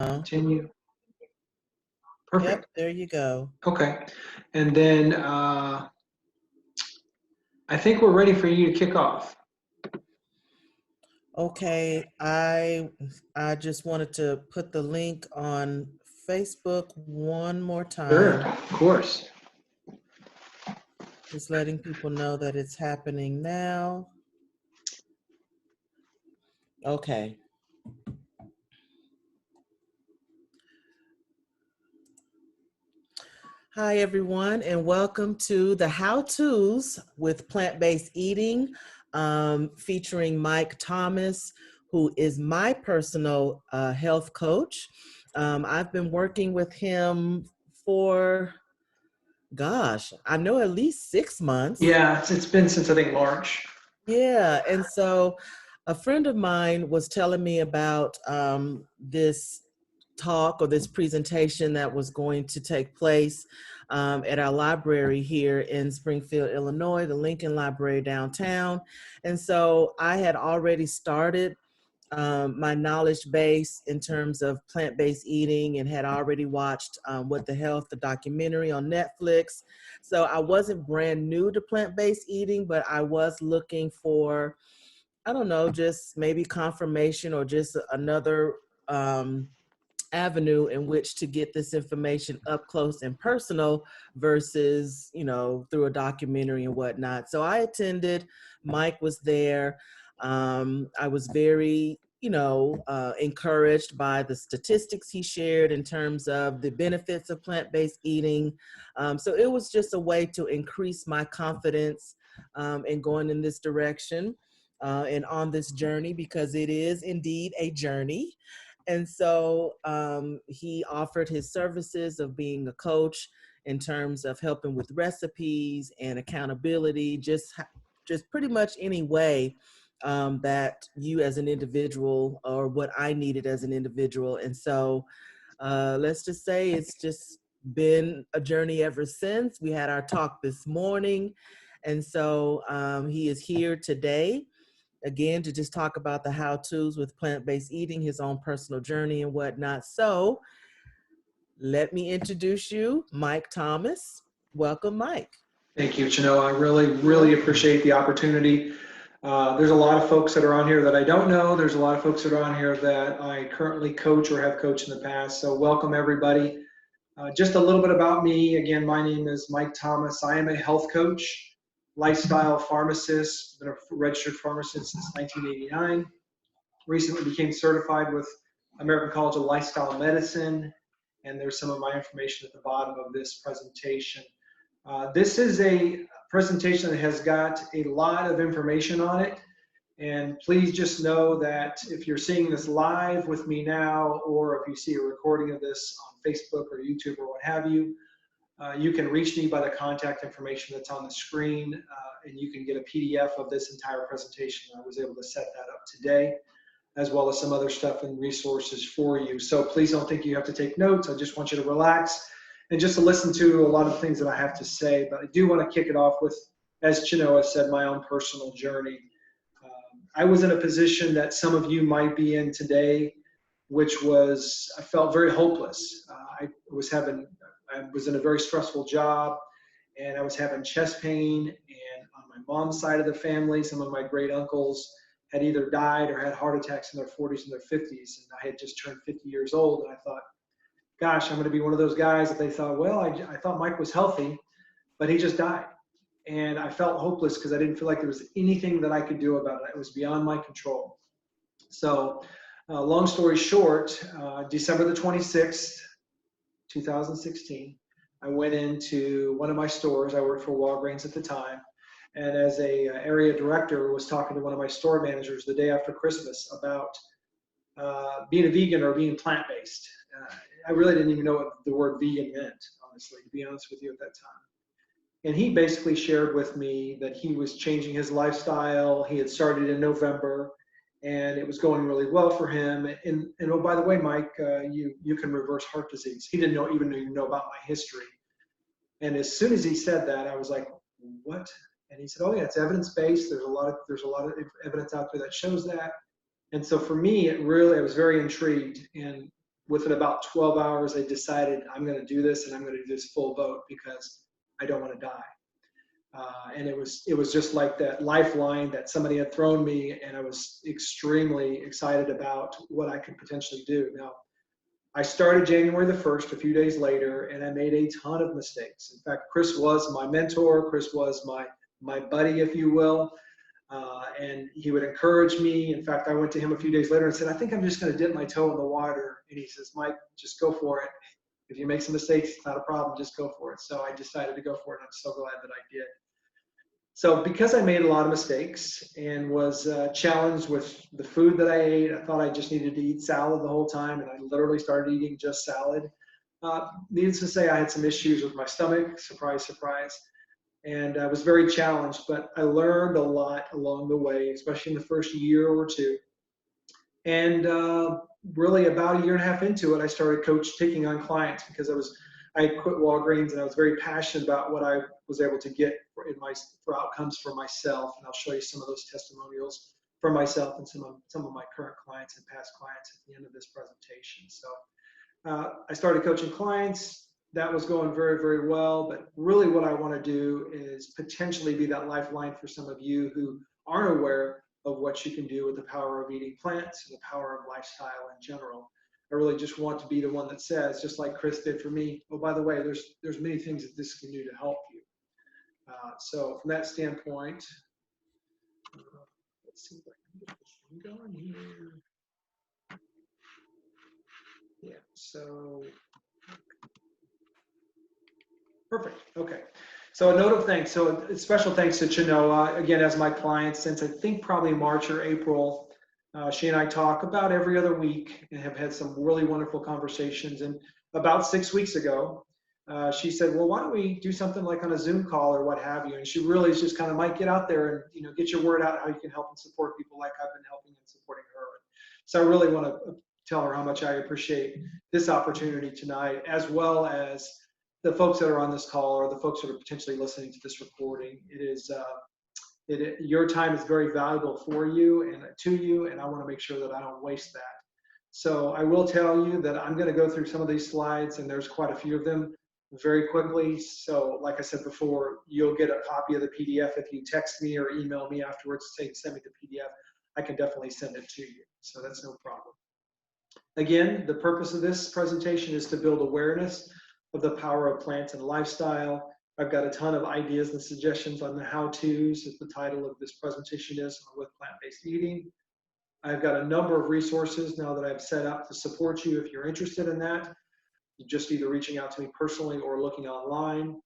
Continue. Yep, Perfect. there you go. Okay. And then I think we're ready for you to kick off. Okay, I just wanted to put the link on Facebook one more Sure, time, of course. just letting people know that it's happening now. Okay. Hi, everyone, and welcome to the How To's with Plant Based Eating, featuring Mike Thomas, who is my personal health coach. I've been working with him for, gosh, I know at least 6 months. Yeah, it's been since I think March. Yeah, and so a friend of mine was telling me about this talk or this presentation that was going to take place at our library here in Springfield, Illinois, the Lincoln Library downtown. And so I had already started my knowledge base in terms of plant-based eating and had already watched What the Health, the documentary on Netflix. So I wasn't brand new to plant-based eating, but I was looking for, I don't know, just maybe confirmation or just another avenue in which to get this information up close and personal versus, through a documentary and whatnot. So I attended, Mike was there. I was very, encouraged by the statistics he shared in terms of the benefits of plant-based eating. So it was just a way to increase my confidence in going in this direction and on this journey, because it is indeed a journey. And so he offered his services of being a coach in terms of helping with recipes and accountability, just pretty much any way that you as an individual or what I needed as an individual. And so let's just say it's just been a journey ever since. We had our talk this morning. And so he is here today again to just talk about the how-tos with plant-based eating, his own personal journey and whatnot. So let me introduce you, Mike Thomas. Welcome, Mike. Thank you, Chano. I really appreciate the opportunity. There's a lot of folks that are on here that I don't know. There's a lot of folks that are on here that I currently coach or have coached in the past. So welcome, everybody. Just a little bit about me. Again, my name is Mike Thomas. I am a health coach, lifestyle pharmacist, been a registered pharmacist since 1989. Recently became certified with American College of Lifestyle Medicine, and there's some of my information at the bottom of this presentation. This is a presentation that has got a lot of information on it, and please just know that if you're seeing this live with me now, or if you see a recording of this on Facebook or YouTube or what have you, you can reach me by the contact information that's on the screen, and you can get a PDF of this entire presentation. I was able to set that up today, as well as some other stuff and resources for you. So please don't think you have to take notes. I just want you to relax and just to listen to a lot of the things that I have to say. But I do want to kick it off with, as Chino has said, my own personal journey. I was in a position that some of you might be in today, which was, I felt very hopeless. I was in a very stressful job, and I was having chest pain. And on my mom's side of the family, some of my great uncles had either died or had heart attacks in their 40s and their 50s. And I had just turned 50 years old. And I thought, gosh, I'm going to be one of those guys that they thought, well, I thought Mike was healthy, but he just died. And I felt hopeless because I didn't feel like there was anything that I could do about it. It was beyond my control. So, long story short, December the 26th, 2016, I went into one of my stores. I worked for Walgreens at the time. And as a area director, was talking to one of my store managers the day after Christmas about being a vegan or being plant-based. I really didn't even know what the word vegan meant, honestly, to be honest with you at that time. And he basically shared with me that he was changing his lifestyle. He had started in November, and it was going really well for him. And oh, by the way, Mike, you can reverse heart disease. He didn't even know about my history. And as soon as he said that, I was like, what? And he said, oh yeah, it's evidence-based. There's a lot of evidence out there that shows that. And so for me, I was very intrigued. And within about 12 hours, I decided I'm going to do this, and I'm going to do this full vote because I don't want to die. And it was just like that lifeline that somebody had thrown me, and I was extremely excited about what I could potentially do. Now, I started January the 1st, a few days later, and I made a ton of mistakes. In fact, Chris was my mentor. Chris was my buddy, if you will. And he would encourage me. In fact, I went to him a few days later and said, I think I'm just going to dip my toe in the water. And he says, Mike, just go for it. If you make some mistakes, it's not a problem. Just go for it. So I decided to go for it. And I'm so glad that I did. So because I made a lot of mistakes and was challenged with the food that I ate, I thought I just needed to eat salad the whole time. And I literally started eating just salad. Needless to say, I had some issues with my stomach. Surprise, surprise. And I was very challenged, but I learned a lot along the way, especially in the first year or two. And really about a year and a half into it, I started taking on clients because I had quit Walgreens, and I was very passionate about what I was able to get for outcomes for myself. And I'll show you some of those testimonials for myself and some of my current clients and past clients at the end of this presentation. So I started coaching clients. That was going very, very well. But really what I want to do is potentially be that lifeline for some of you who aren't aware of what you can do with the power of eating plants and the power of lifestyle in general. I really just want to be the one that says, just like Chris did for me, oh, by the way, there's many things that this can do to help you. So from that standpoint, let's see if I can get this thing going here. Yeah, so perfect. Okay. So a note of thanks. So a special thanks to Chenoa, again, as my client since I think probably March or April. She and I talk about every other week and have had some really wonderful conversations. And about 6 weeks ago, she said, well, why don't we do something like on a Zoom call or what have you? And she really is just kind of, Mike, get out there and get your word out how you can help and support people like I've been helping and supporting her. So I really want to tell her how much I appreciate this opportunity tonight, as well as the folks that are on this call or the folks that are potentially listening to this recording. Your time is very valuable for you and to you, and I want to make sure that I don't waste that. So I will tell you that I'm going to go through some of these slides, and there's quite a few of them, very quickly. So like I said before, you'll get a copy of the PDF if you text me or email me afterwards, say send me the PDF. I can definitely send it to you. So that's no problem. Again, the purpose of this presentation is to build awareness of the power of plants and lifestyle. I've got a ton of ideas and suggestions on the how-tos, as the title of this presentation is, with plant-based eating. I've got a number of resources now that I've set up to support you if you're interested in that. You're just either reaching out to me personally or looking online.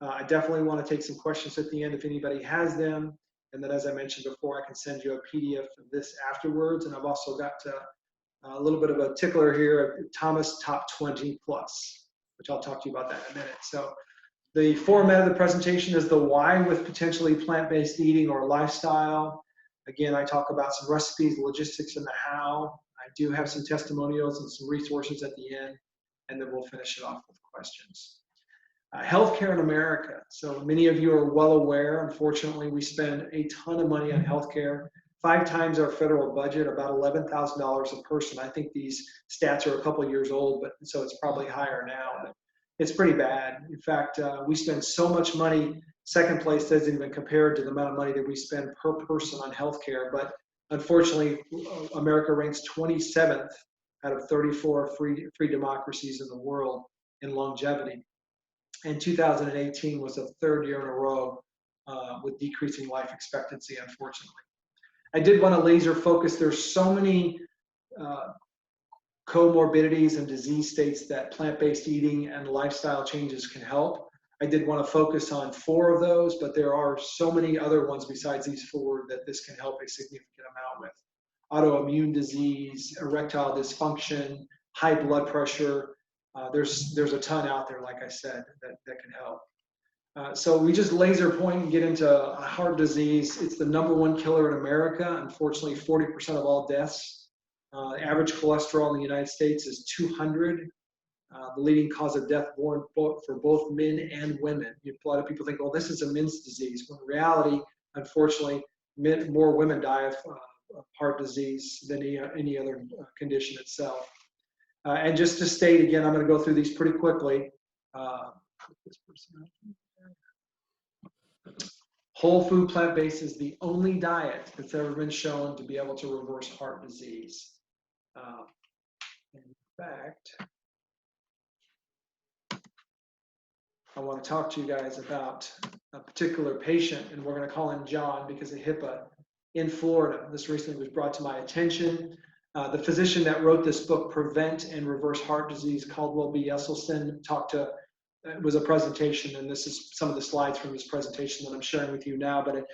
I definitely want to take some questions at the end if anybody has them. And then, as I mentioned before, I can send you a PDF of this afterwards. And I've also got a little bit of a tickler here, Thomas Top 20 Plus, which I'll talk to you about that in a minute. So the format of the presentation is the why with potentially plant-based eating or lifestyle. Again, I talk about some recipes, logistics, and the how. I do have some testimonials and some resources at the end, and then we'll finish it off with questions. Healthcare in America. So many of you are well aware, unfortunately, we spend a ton of money on healthcare, 5 times our federal budget, about $11,000 a person. I think these stats are a couple of years old, but so it's probably higher now. But it's pretty bad. In fact, we spend so much money. Second place doesn't even compare to the amount of money that we spend per person on healthcare. But unfortunately, America ranks 27th out of 34 free democracies in the world in longevity. And 2018 was the 3rd year in a row with decreasing life expectancy, unfortunately. I did want to laser focus. There's so many comorbidities and disease states that plant-based eating and lifestyle changes can help. I did want to focus on 4 of those, but there are so many other ones besides these 4 that this can help a significant amount with. Autoimmune disease, erectile dysfunction, high blood pressure. There's a ton out there, like I said, that can help. So we just laser point and get into heart disease. It's the #1 killer in America. Unfortunately, 40% of all deaths. Average cholesterol in the United States is 200. The leading cause of death for both men and women. A lot of people think, well, this is a men's disease. When in reality, unfortunately, more women die of heart disease than any other condition itself. And just to state again, I'm going to go through these pretty quickly. Whole food plant-based is the only diet that's ever been shown to be able to reverse heart disease. In fact, I want to talk to you guys about a particular patient, and we're going to call him John because of HIPAA, in Florida. This recently was brought to my attention. The physician that wrote this book, Prevent and Reverse Heart Disease, Caldwell B. Esselstyn, it was a presentation, and this is some of the slides from his presentation that I'm sharing with you now, but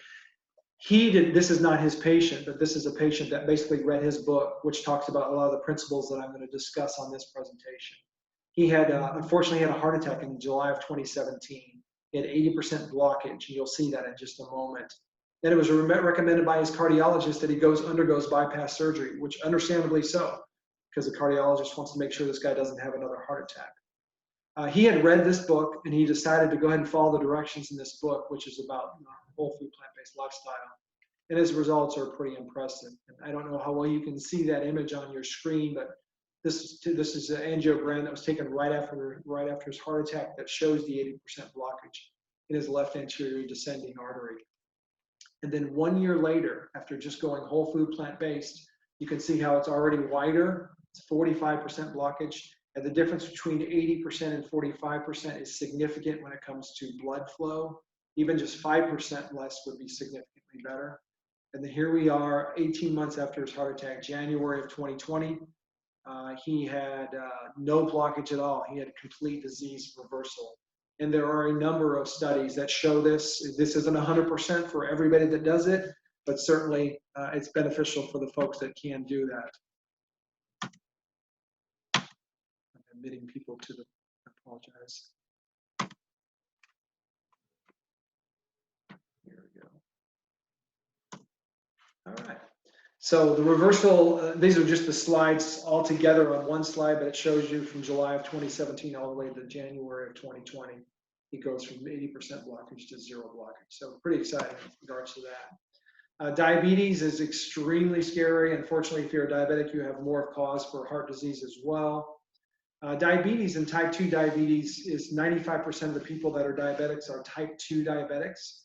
this is not his patient, but this is a patient that basically read his book, which talks about a lot of the principles that I'm going to discuss on this presentation. He had, unfortunately, had a heart attack in July of 2017. He had 80% blockage, and you'll see that in just a moment. And it was recommended by his cardiologist that he undergoes bypass surgery, which understandably so, because the cardiologist wants to make sure this guy doesn't have another heart attack. He had read this book, and he decided to go ahead and follow the directions in this book, which is about whole food plant-based lifestyle. And his results are pretty impressive. And I don't know how well you can see that image on your screen, but this is an angiogram that was taken right after his heart attack that shows the 80% blockage in his left anterior descending artery. And then 1 year later, after just going whole food plant-based, you can see how it's already wider. It's 45% blockage. And the difference between 80% and 45% is significant when it comes to blood flow. Even just 5% less would be significantly better. And then here we are 18 months after his heart attack, January of 2020. He had no blockage at all. He had complete disease reversal. And there are a number of studies that show this. This isn't 100% for everybody that does it, but certainly it's beneficial for the folks that can do that. Admitting people to the, I apologize. Here we go. All right. So the reversal, these are just the slides all together on one slide, but it shows you from July of 2017 all the way to January of 2020. He goes from 80% blockage to 0 blockage. So pretty exciting in regards to that. Diabetes is extremely scary. Unfortunately, if you're a diabetic, you have more cause for heart disease as well. Diabetes and type 2 diabetes is 95% of the people that are diabetics are type 2 diabetics,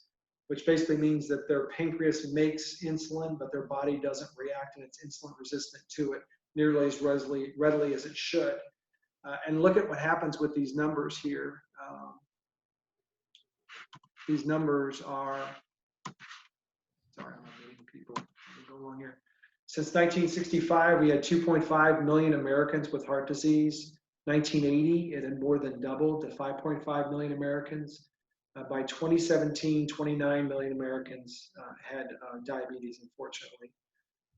which basically means that their pancreas makes insulin, but their body doesn't react and it's insulin resistant to it nearly as readily as it should. And look at what happens with these numbers here. These numbers are, sorry, I'm not reading people. Go along here. Since 1965, we had 2.5 million Americans with heart disease. 1980, it had more than doubled to 5.5 million Americans. By 2017, 29 million Americans had diabetes, unfortunately.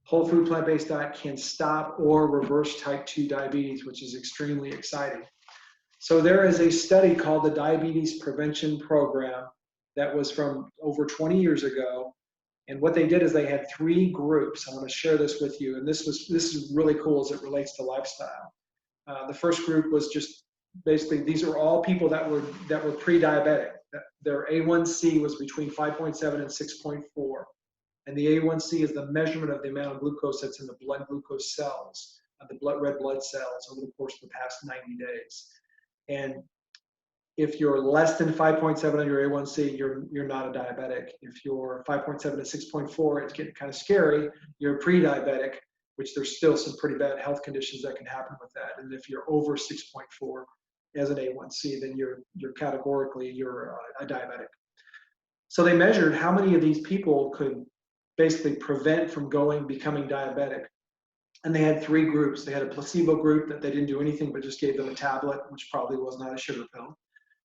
Whole food plant-based diet can stop or reverse type 2 diabetes, which is extremely exciting. So there is a study called the Diabetes Prevention Program that was from over 20 years ago. And what they did is they had 3 groups. I'm going to share this with you. And this is really cool as it relates to lifestyle. The first group was just basically, these are all people that were pre-diabetic. Their A1C was between 5.7 and 6.4. And the A1C is the measurement of the amount of glucose that's in the blood glucose cells, the red blood cells over the course of the past 90 days. And if you're less than 5.7 on your A1C, you're not a diabetic. If you're 5.7 to 6.4, it's getting kind of scary. You're pre-diabetic, which there's still some pretty bad health conditions that can happen with that. And if you're over 6.4 as an A1C, then you're categorically a diabetic. So they measured how many of these people could basically prevent from becoming diabetic. And they had 3 groups. They had a placebo group that they didn't do anything but just gave them a tablet, which probably was not a sugar pill.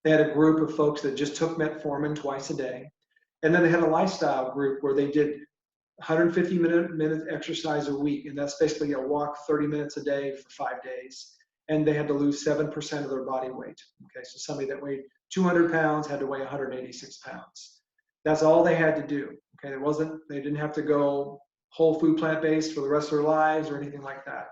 They had a group of folks that just took metformin twice a day. And then they had a lifestyle group where they did 150 minute exercise a week. And that's basically a walk 30 minutes a day for 5 days. And they had to lose 7% of their body weight. Okay, so somebody that weighed 200 pounds had to weigh 186 pounds. That's all they had to do. Okay, they didn't have to go whole food plant-based for the rest of their lives or anything like that.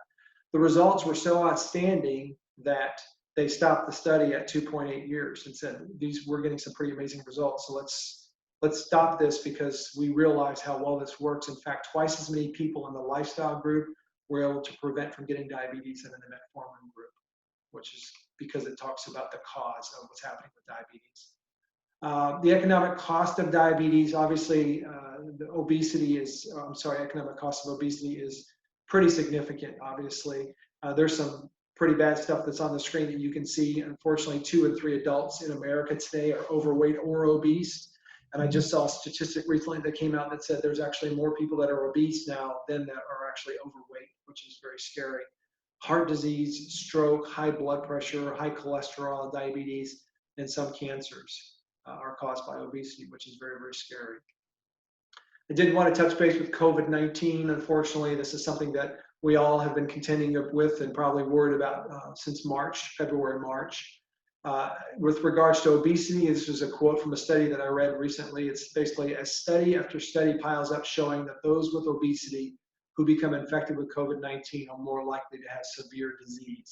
The results were so outstanding that they stopped the study at 2.8 years and said, we're getting some pretty amazing results. So let's stop this because we realize how well this works. In fact, twice as many people in the lifestyle group we're able to prevent from getting diabetes in the metformin group, which is because it talks about the cause of what's happening with diabetes. The economic cost of diabetes, obviously, the obesity is, economic cost of obesity is pretty significant, obviously. There's some pretty bad stuff that's on the screen that you can see. Unfortunately, 2 in 3 adults in America today are overweight or obese. And I just saw a statistic recently that came out that said there's actually more people that are obese now than that are actually overweight, which is very scary. Heart disease, stroke, high blood pressure, high cholesterol, diabetes, and some cancers are caused by obesity, which is very, very scary. I did want to touch base with COVID-19. Unfortunately, this is something that we all have been contending with and probably worried about since March, February, March. With regards to obesity, this is a quote from a study that I read recently. It's basically, as study after study piles up showing that those with obesity who become infected with COVID-19 are more likely to have severe disease.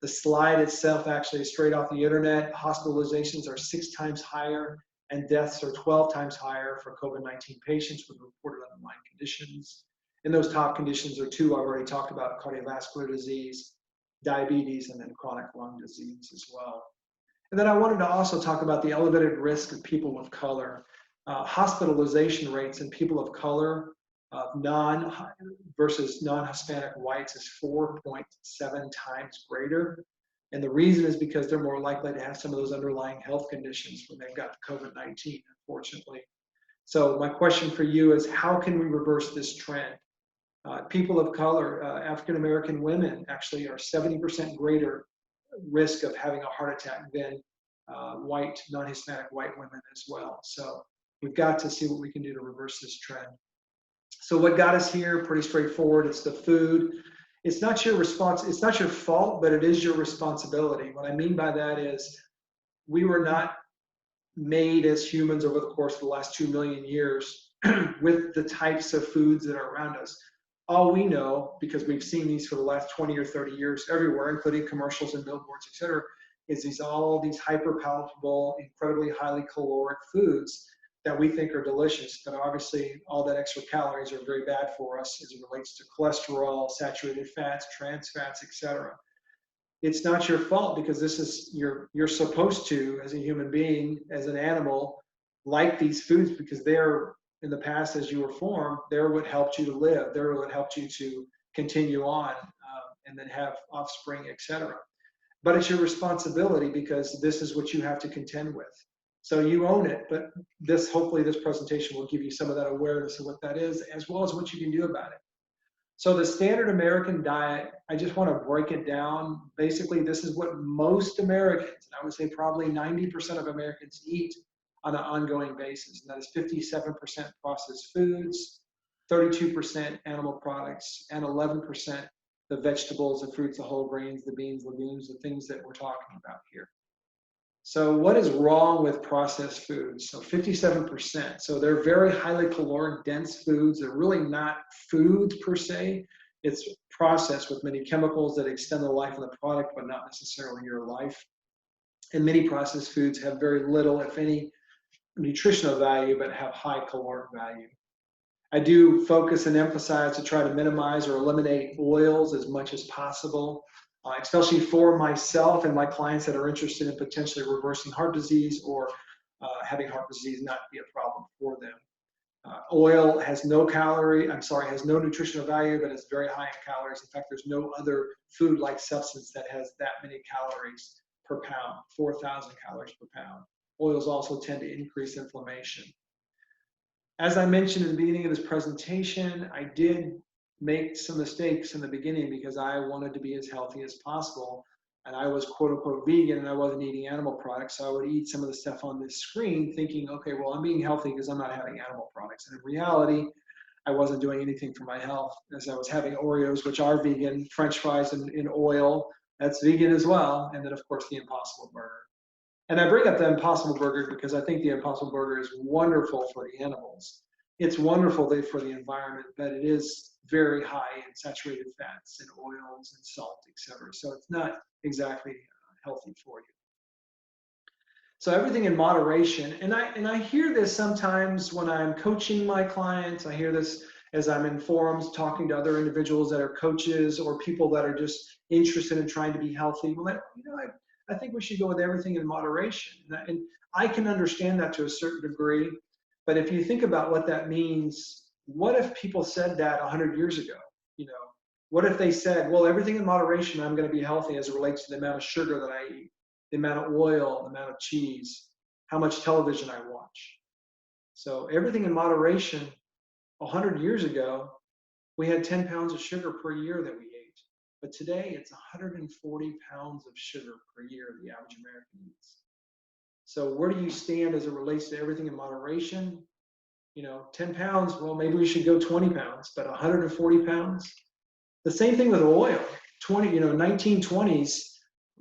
The slide itself actually is straight off the internet. Hospitalizations are 6 times higher and deaths are 12 times higher for COVID-19 patients with reported underlying conditions. And those top conditions are 2 I've already talked about: cardiovascular disease, diabetes, and then chronic lung disease as well. And then I wanted to also talk about the elevated risk of people of color. Hospitalization rates in people of color versus non-Hispanic whites is 4.7 times greater. And the reason is because they're more likely to have some of those underlying health conditions when they've got COVID-19, unfortunately. So my question for you is, how can we reverse this trend? People of color, African-American women actually are 70% greater risk of having a heart attack than white, non-Hispanic white women as well. So we've got to see what we can do to reverse this trend. So what got us here, pretty straightforward. It's the food. It's not your it's not your fault, but it is your responsibility. What I mean by that is we were not made as humans over the course of the last 2 million years with the types of foods that are around us. All we know, because we've seen these for the last 20 or 30 years everywhere, including commercials and billboards, et cetera, is all these hyper palatable, incredibly highly caloric foods that we think are delicious, but obviously all that extra calories are very bad for us as it relates to cholesterol, saturated fats, trans fats, et cetera. It's not your fault, because this is, you're supposed to, as a human being, as an animal, like these foods, because they're, in the past, as you were formed, they're what helped you to live. They're what helped you to continue on and then have offspring, et cetera. But it's your responsibility, because this is what you have to contend with. So you own it, but hopefully this presentation will give you some of that awareness of what that is, as well as what you can do about it. So the standard American diet, I just want to break it down. Basically, this is what most Americans, and I would say probably 90% of Americans, eat on an ongoing basis. And that is 57% processed foods, 32% animal products, and 11% the vegetables, the fruits, the whole grains, the beans, legumes, the things that we're talking about here. So what is wrong with processed foods? So 57%. So they're very highly caloric, dense foods. They're really not foods per se. It's processed with many chemicals that extend the life of the product, but not necessarily your life. And many processed foods have very little, if any, nutritional value, but have high caloric value. I do focus and emphasize to try to minimize or eliminate oils as much as possible. Especially for myself and my clients that are interested in potentially reversing heart disease or having heart disease not be a problem for them. Oil has no nutritional value, but it's very high in calories. In fact, there's no other food-like substance that has that many calories per pound, 4,000 calories per pound. Oils also tend to increase inflammation. As I mentioned at the beginning of this presentation, I did make some mistakes in the beginning because I wanted to be as healthy as possible. And I was quote unquote vegan and I wasn't eating animal products. So I would eat some of the stuff on this screen thinking, okay, well, I'm being healthy because I'm not having animal products. And in reality, I wasn't doing anything for my health, as I was having Oreos, which are vegan, French fries in oil, that's vegan as well. And then of course the Impossible Burger. And I bring up the Impossible Burger because I think the Impossible Burger is wonderful for the animals. It's wonderful for the environment, but it is very high in saturated fats and oils and salt, etc. So it's not exactly healthy for you. So everything in moderation, and I hear this sometimes when I'm coaching my clients. I hear this as I'm in forums talking to other individuals that are coaches or people that are just interested in trying to be healthy. Well, I think we should go with everything in moderation. And I can understand that to a certain degree. But if you think about what that means, what if people said that 100 years ago? You know, what if they said, well, everything in moderation, I'm going to be healthy as it relates to the amount of sugar that I eat, the amount of oil, the amount of cheese, how much television I watch. So everything in moderation. 100 years ago, we had 10 pounds of sugar per year that we ate. But today, it's 140 pounds of sugar per year the average American eats. So where do you stand as it relates to everything in moderation? 10 pounds, well, maybe we should go 20 pounds, but 140 pounds? The same thing with oil. 1920s,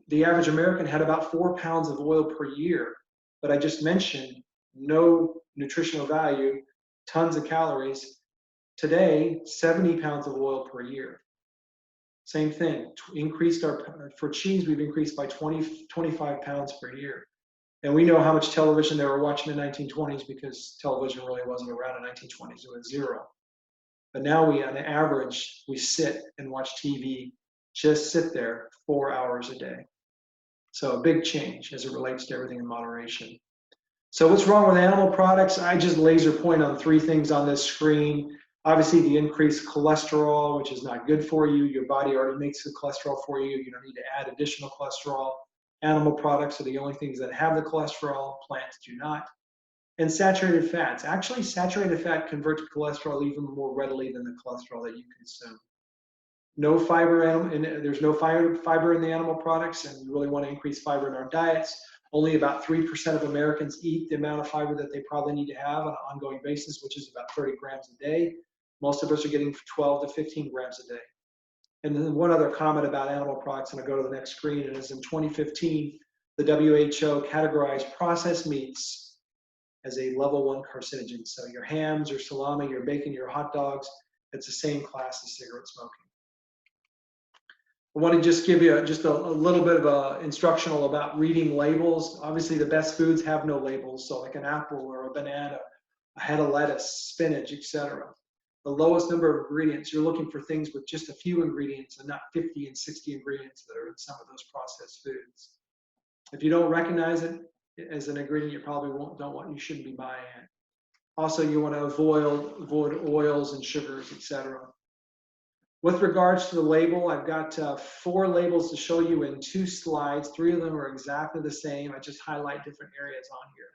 the average American had about 4 pounds of oil per year. But I just mentioned no nutritional value, tons of calories. Today, 70 pounds of oil per year. Same thing, for cheese, we've increased by 25 pounds per year. And we know how much television they were watching in the 1920s because television really wasn't around in the 1920s, it was zero. But now on average, we sit and watch TV, just sit there 4 hours a day. So a big change as it relates to everything in moderation. So what's wrong with animal products? I just laser point on 3 things on this screen. Obviously, the increased cholesterol, which is not good for you. Your body already makes the cholesterol for you. You don't need to add additional cholesterol. Animal products are the only things that have the cholesterol. Plants do not. And saturated fats. Actually, saturated fat converts to cholesterol even more readily than the cholesterol that you consume. No fiber, and there's no fiber in the animal products, and we really want to increase fiber in our diets. Only about 3% of Americans eat the amount of fiber that they probably need to have on an ongoing basis, which is about 30 grams a day. Most of us are getting 12 to 15 grams a day. And then one other comment about animal products, and I'll go to the next screen, and is in 2015, the WHO categorized processed meats as a level 1 carcinogen. So your hams, your salami, your bacon, your hot dogs, it's the same class as cigarette smoking. I want to just give you just a little bit of a instructional about reading labels. Obviously, the best foods have no labels, so like an apple or a banana, a head of lettuce, spinach, etc. The lowest number of ingredients, you're looking for things with just a few ingredients and not 50 and 60 ingredients that are in some of those processed foods. If you don't recognize it as an ingredient, you probably you shouldn't be buying it. Also, you want to avoid oils and sugars, etc. With regards to the label, I've got 4 labels to show you in 2 slides. 3 of them are exactly the same. I just highlight different areas on here.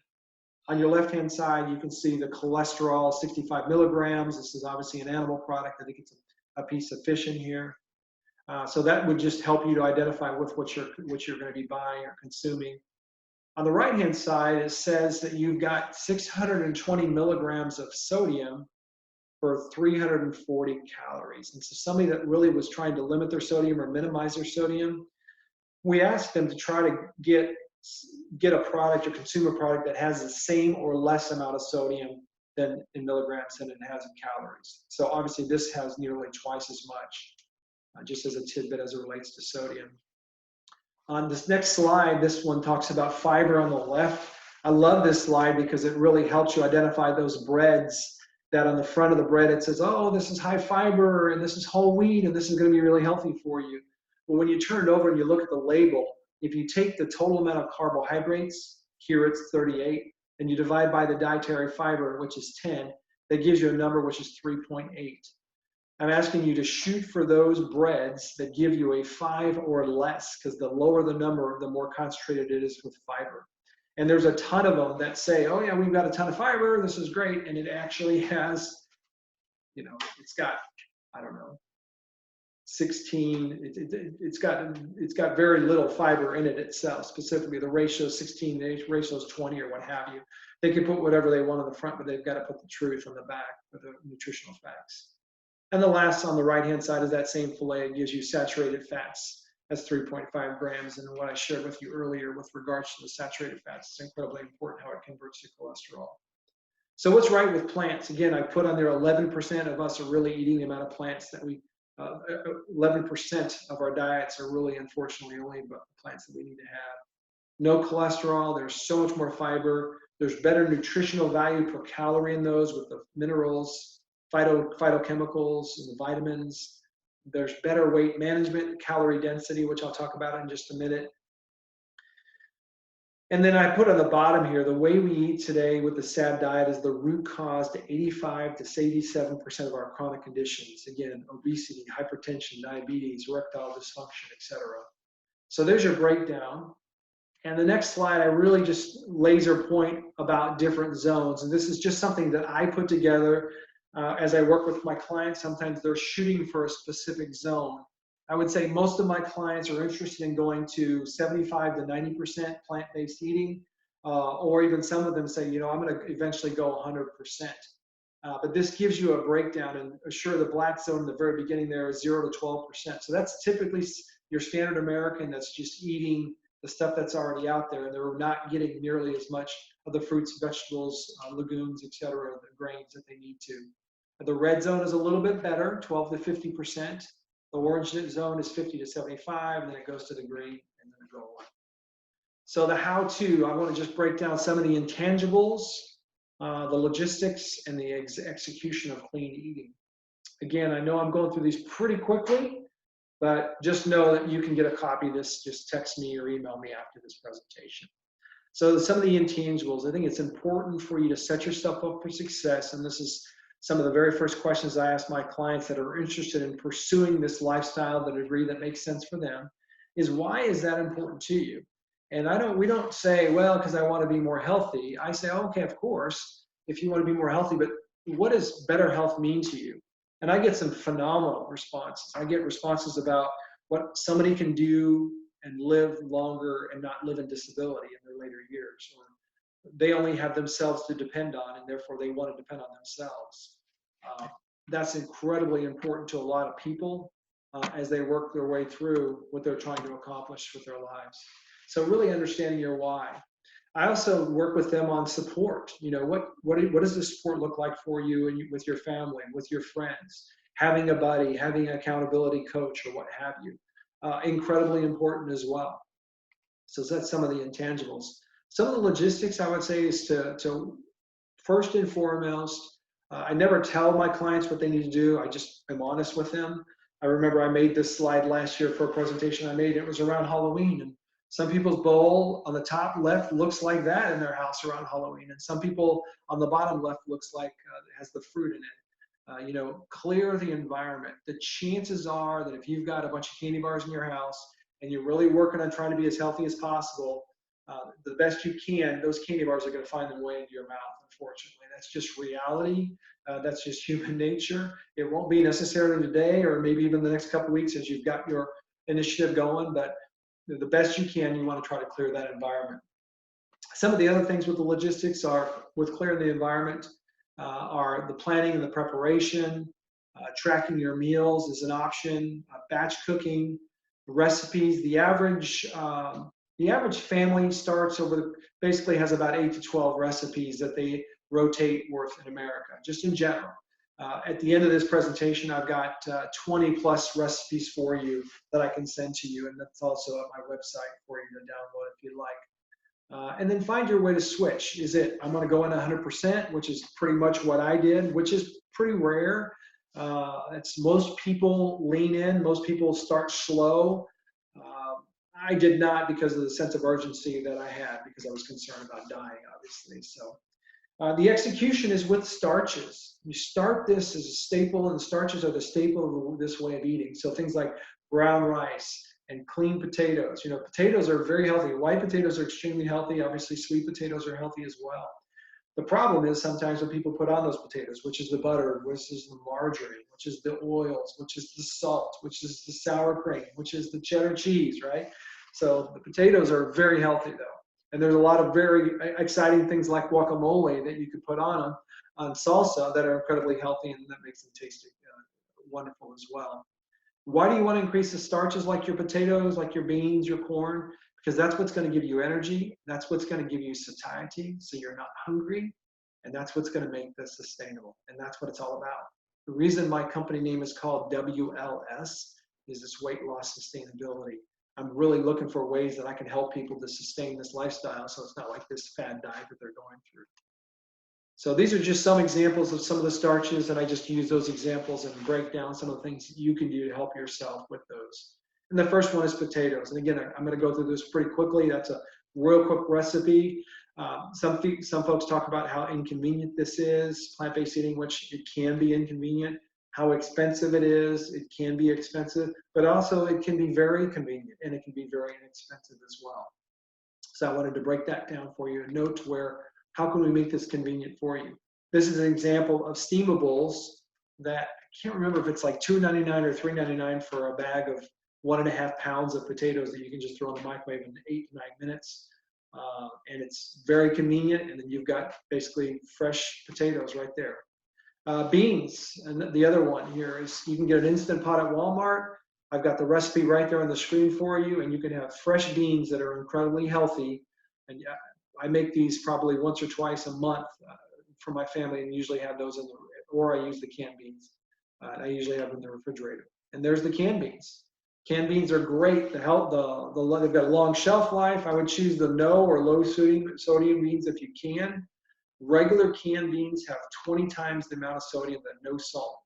On your left-hand side, you can see the cholesterol, 65 milligrams. This is obviously an animal product. I think it's a piece of fish in here. So that would just help you to identify with what you're going to be buying or consuming. On the right-hand side, it says that you've got 620 milligrams of sodium for 340 calories. And so somebody that really was trying to limit their sodium or minimize their sodium, we asked them to try to get a product or consume a product that has the same or less amount of sodium than in milligrams than it has in calories. So obviously this has nearly twice as much, just as a tidbit as it relates to sodium. On this next slide, this one talks about fiber on the left. I love this slide because it really helps you identify those breads that on the front of the bread, it says, oh, this is high fiber, and this is whole wheat, and this is going to be really healthy for you. But when you turn it over and you look at the label, if you take the total amount of carbohydrates, here it's 38, and you divide by the dietary fiber, which is 10, that gives you a number which is 3.8. I'm asking you to shoot for those breads that give you a 5 or less, because the lower the number, the more concentrated it is with fiber. And there's a ton of them that say, oh yeah, we've got a ton of fiber, this is great. And it actually has, it's got, I don't know, 16, it's got very little fiber in it itself, specifically the ratio is 16, the ratio is 20 or what have you. They can put whatever they want on the front, but they've got to put the truth on the back for the nutritional facts. And the last on the right-hand side is that same fillet. It gives you saturated fats. That's 3.5 grams. And what I shared with you earlier with regards to the saturated fats, it's incredibly important how it converts to cholesterol. So what's right with plants? Again, I put on there 11% of us are really eating the amount of plants that 11% of our diets are really, unfortunately, only about the plants that we need to have. No cholesterol. There's so much more fiber. There's better nutritional value per calorie in those with the minerals, phytochemicals and the vitamins. There's better weight management, calorie density, which I'll talk about in just a minute. And then I put on the bottom here, the way we eat today with the SAD diet is the root cause to 85 to 87% of our chronic conditions. Again, obesity, hypertension, diabetes, erectile dysfunction, etc. So there's your breakdown. And the next slide, I really just laser point about different zones. And this is just something that I put together as I work with my clients. Sometimes they're shooting for a specific zone. I would say most of my clients are interested in going to 75 to 90% plant-based eating, or even some of them say, you know, I'm going to eventually go 100%. But this gives you a breakdown, and sure, the black zone in the very beginning there is 0 to 12%. So that's typically your standard American that's just eating the stuff that's already out there, and they're not getting nearly as much of the fruits, vegetables, legumes, etc., the grains that they need to. The red zone is a little bit better, 12 to 50%. The orange zone is 50 to 75, and then it goes to the green, and then it goes on. So the how-to, I want to just break down some of the intangibles, the logistics, and the execution of clean eating. Again, I know I'm going through these pretty quickly, but just know that you can get a copy of this. Just text me or email me after this presentation. So some of the intangibles, I think it's important for you to set yourself up for success, and this is some of the very first questions I ask my clients that are interested in pursuing this lifestyle to the degree that makes sense for them, is why is that important to you? And we don't say, well, because I want to be more healthy. I say, okay, of course, if you want to be more healthy, but what does better health mean to you? And I get some phenomenal responses. I get responses about what somebody can do and live longer and not live in disability in their later years, or they only have themselves to depend on, and therefore they want to depend on themselves. That's incredibly important to a lot of people as they work their way through what they're trying to accomplish with their lives. So really understanding your why. I also work with them on support. You know, what does the support look like for you and with your family, with your friends? Having a buddy, having an accountability coach, or what have you. Incredibly important as well. So that's some of the intangibles. Some of the logistics I would say is to first and foremost, I never tell my clients what they need to do. I just am honest with them. I remember I made this slide last year for a presentation I made. It was around Halloween, and some people's bowl on the top left looks like that in their house around Halloween, and some people on the bottom left looks like it has the fruit in it. You know, clear the environment. The chances are that if you've got a bunch of candy bars in your house and you're really working on trying to be as healthy as possible, the best you can, those candy bars are going to find their way into your mouth, unfortunately. That's just reality. That's just human nature. It won't be necessarily today or maybe even the next couple of weeks as you've got your initiative going, but the best you can, you want to try to clear that environment. Some of the other things with the logistics are, with clearing the environment, are the planning and the preparation, tracking your meals is an option, batch cooking, recipes. The average family starts basically has about 8 to 12 recipes that they rotate with in America, just in general. At the end of this presentation, I've got 20 plus recipes for you that I can send to you, and that's also at my website for you to download if you'd like. And then find your way to switch. Is it, I'm going to go in 100%, which is pretty much what I did, which is pretty rare. Most people lean in, most people start slow. I did not, because of the sense of urgency that I had, because I was concerned about dying, obviously. So the execution is with starches. You start this as a staple, and starches are the staple of this way of eating. So things like brown rice and clean potatoes. You know, potatoes are very healthy. White potatoes are extremely healthy. Obviously, sweet potatoes are healthy as well. The problem is sometimes when people put on those potatoes, which is the butter, which is the margarine, which is the oils, which is the salt, which is the sour cream, which is the cheddar cheese, right? So the potatoes are very healthy though. And there's a lot of very exciting things like guacamole that you could put on salsa that are incredibly healthy, and that makes them taste wonderful as well. Why do you want to increase the starches like your potatoes, like your beans, your corn? Because that's what's going to give you energy. That's what's going to give you satiety, so you're not hungry. And that's what's going to make this sustainable. And that's what it's all about. The reason my company name is called WLS is this weight loss sustainability. I'm really looking for ways that I can help people to sustain this lifestyle, so it's not like this fad diet that they're going through. So these are just some examples of some of the starches, and I just use those examples and break down some of the things you can do to help yourself with those. And the first one is potatoes. And again, I'm going to go through this pretty quickly. That's a real quick recipe. Some folks talk about how inconvenient this is, plant-based eating, which it can be inconvenient. How expensive it is, it can be expensive, but also it can be very convenient and it can be very inexpensive as well. So I wanted to break that down for you and note where, how can we make this convenient for you? This is an example of steamables that I can't remember if it's like $2.99 or $3.99 for a bag of 1.5 pounds of potatoes that you can just throw in the microwave in 8 to 9 minutes. And it's very convenient, and then you've got basically fresh potatoes right there. Beans, and the other one here is you can get an Instant Pot at Walmart. I've got the recipe right there on the screen for you, and you can have fresh beans that are incredibly healthy. And I make these probably once or twice a month for my family, and usually have those in the, or I use the canned beans. I usually have them in the refrigerator. And there's the canned beans. Canned beans are great to help they've got a long shelf life. I would choose the no or low sodium beans if you can. Regular canned beans have 20 times the amount of sodium that no salt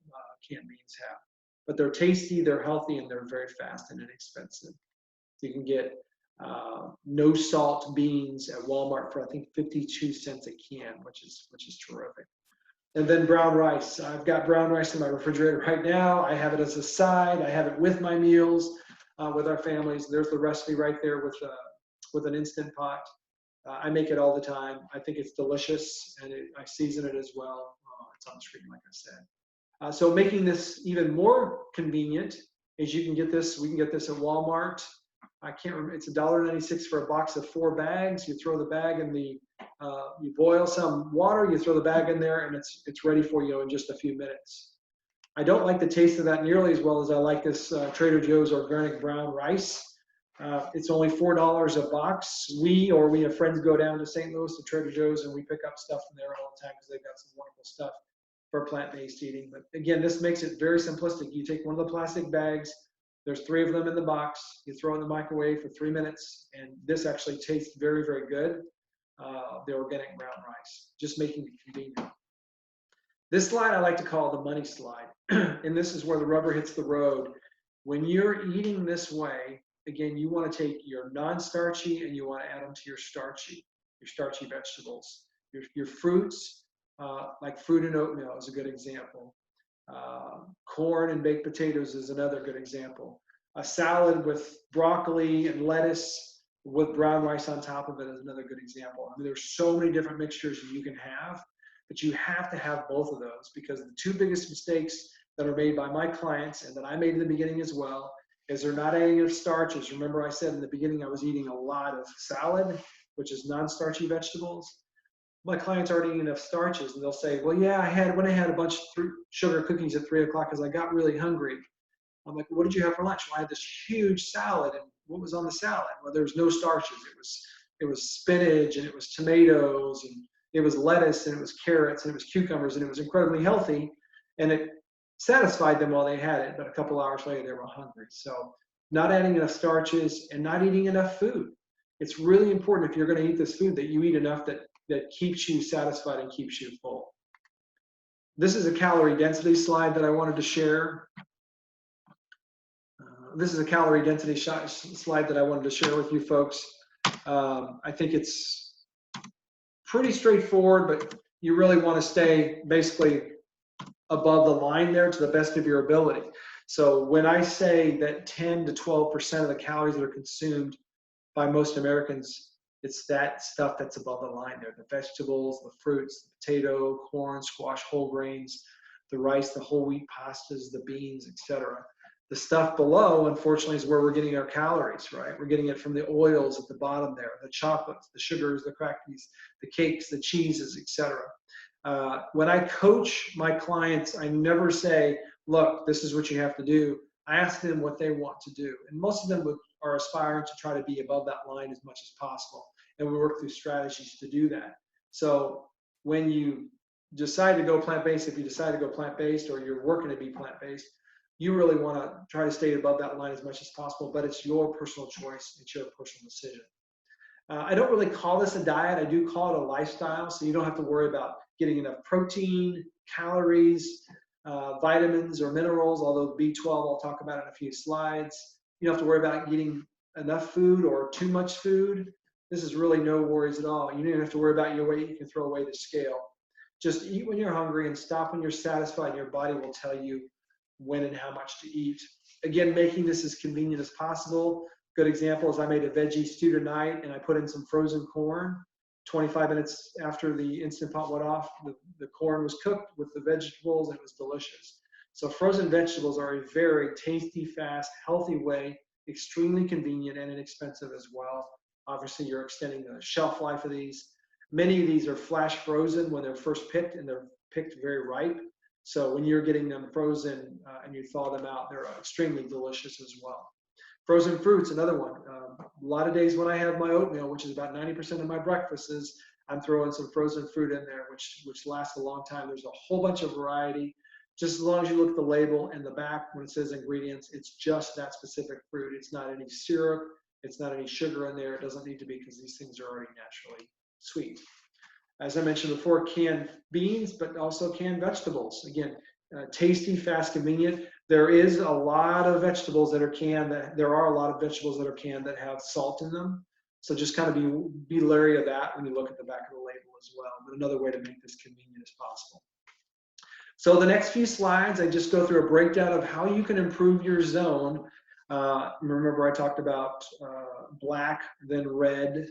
canned beans have. But they're tasty, they're healthy, and they're very fast and inexpensive. You can get no salt beans at Walmart for I think 52 cents a can, which is terrific. And then brown rice. I've got brown rice in my refrigerator right now. I have it as a side. I have it with my meals with our families. There's the recipe right there with an Instant Pot. I make it all the time. I think it's delicious, and I season it as well. It's on the screen, like I said. So making this even more convenient is you can get this. We can get this at Walmart. I can't remember. It's $1.96 for a box of 4 bags. You throw the bag in the, you boil some water. You throw the bag in there, and it's ready for you in just a few minutes. I don't like the taste of that nearly as well as I like this Trader Joe's organic brown rice. It's only $4 a box. We have friends go down to St. Louis to Trader Joe's, and we pick up stuff from there all the time because they've got some wonderful stuff for plant-based eating. But again, this makes it very simplistic. You take one of the plastic bags, there's 3 of them in the box, you throw it in the microwave for 3 minutes, and this actually tastes very, very good, the organic brown rice, just making it convenient. This slide I like to call the money slide, and this is where the rubber hits the road. When you're eating this way, again, you want to take your non-starchy and you want to add them to your starchy vegetables. Your fruits, like fruit and oatmeal is a good example. Corn and baked potatoes is another good example. A salad with broccoli and lettuce with brown rice on top of it is another good example. I mean, there's so many different mixtures you can have, but you have to have both of those, because the 2 biggest mistakes that are made by my clients, and that I made in the beginning as well, is they're not adding enough starches. Remember I said in the beginning I was eating a lot of salad, which is non-starchy vegetables. My clients aren't eating enough starches, and they'll say, well, yeah, I went and had a bunch of sugar cookies at 3 o'clock because I got really hungry. I'm like, well, what did you have for lunch? Well, I had this huge salad, and what was on the salad? Well, there was no starches. It was spinach, and it was tomatoes, and it was lettuce, and it was carrots, and it was cucumbers, and it was incredibly healthy, and it satisfied them while they had it, but a couple hours later they were hungry. So not adding enough starches and not eating enough food. It's really important, if you're going to eat this food, that you eat enough that keeps you satisfied and keeps you full. This is a calorie density slide that I wanted to share. This is a calorie density slide that I wanted to share with you folks. I think it's pretty straightforward, but you really want to stay basically above the line there to the best of your ability. So when I say that 10 to 12% of the calories that are consumed by most Americans, it's that stuff that's above the line there. The vegetables, the fruits, the potato, corn, squash, whole grains, the rice, the whole wheat pastas, the beans, etc. The stuff below, unfortunately, is where we're getting our calories, right? We're getting it from the oils at the bottom there, the chocolates, the sugars, the crackers, the cakes, the cheeses, etc. When I coach my clients, I never say, look, this is what you have to do. I ask them what they want to do. And most of them are aspiring to try to be above that line as much as possible. And we work through strategies to do that. So when you decide to go plant-based, if you decide to go plant-based or you're working to be plant-based, you really want to try to stay above that line as much as possible, but it's your personal choice. It's your personal decision. I don't really call this a diet. I do call it a lifestyle. So you don't have to worry about getting enough protein, calories, vitamins or minerals, although B12 I'll talk about in a few slides. You don't have to worry about getting enough food or too much food. This is really no worries at all. You don't even have to worry about your weight. You can throw away the scale. Just eat when you're hungry and stop when you're satisfied. And your body will tell you when and how much to eat. Again, making this as convenient as possible. Good example is I made a veggie stew tonight and I put in some frozen corn. 25 minutes after the Instant Pot went off, the corn was cooked with the vegetables and it was delicious. So frozen vegetables are a very tasty, fast, healthy way, extremely convenient and inexpensive as well. Obviously, you're extending the shelf life of these. Many of these are flash frozen when they're first picked, and they're picked very ripe. So when you're getting them frozen and you thaw them out, they're extremely delicious as well. Frozen fruits, another one. A lot of days when I have my oatmeal, which is about 90% of my breakfast, is I'm throwing some frozen fruit in there, which lasts a long time. There's a whole bunch of variety. Just as long as you look at the label and the back when it says ingredients, it's just that specific fruit. It's not any syrup. It's not any sugar in there. It doesn't need to be because these things are already naturally sweet. As I mentioned before, canned beans, but also canned vegetables. Again, tasty, fast, convenient. There is a lot of vegetables that are canned. There are a lot of vegetables that are canned that have salt in them. So just kind of be leery of that when you look at the back of the label as well. But another way to make this convenient as possible. So the next few slides, I just go through a breakdown of how you can improve your zone. Remember I talked about black, then red,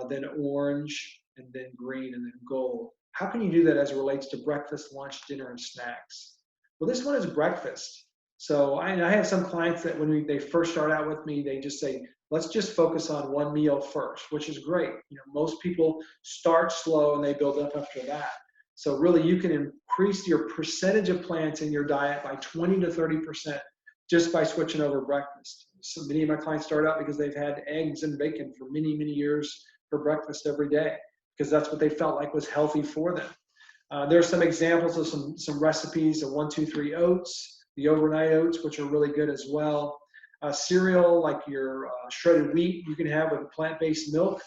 then orange, and then green, and then gold. How can you do that as it relates to breakfast, lunch, dinner, and snacks? Well, this one is breakfast. So I have some clients that when they first start out with me, they just say, let's just focus on one meal first, which is great. You know, most people start slow and they build up after that. So really you can increase your percentage of plants in your diet by 20 to 30% just by switching over breakfast. So many of my clients start out because they've had eggs and bacon for many, many years for breakfast every day because that's what they felt like was healthy for them. There are some examples of some recipes of 1, 2, 3 oats, the overnight oats, which are really good as well. Cereal like your shredded wheat you can have with plant-based milk.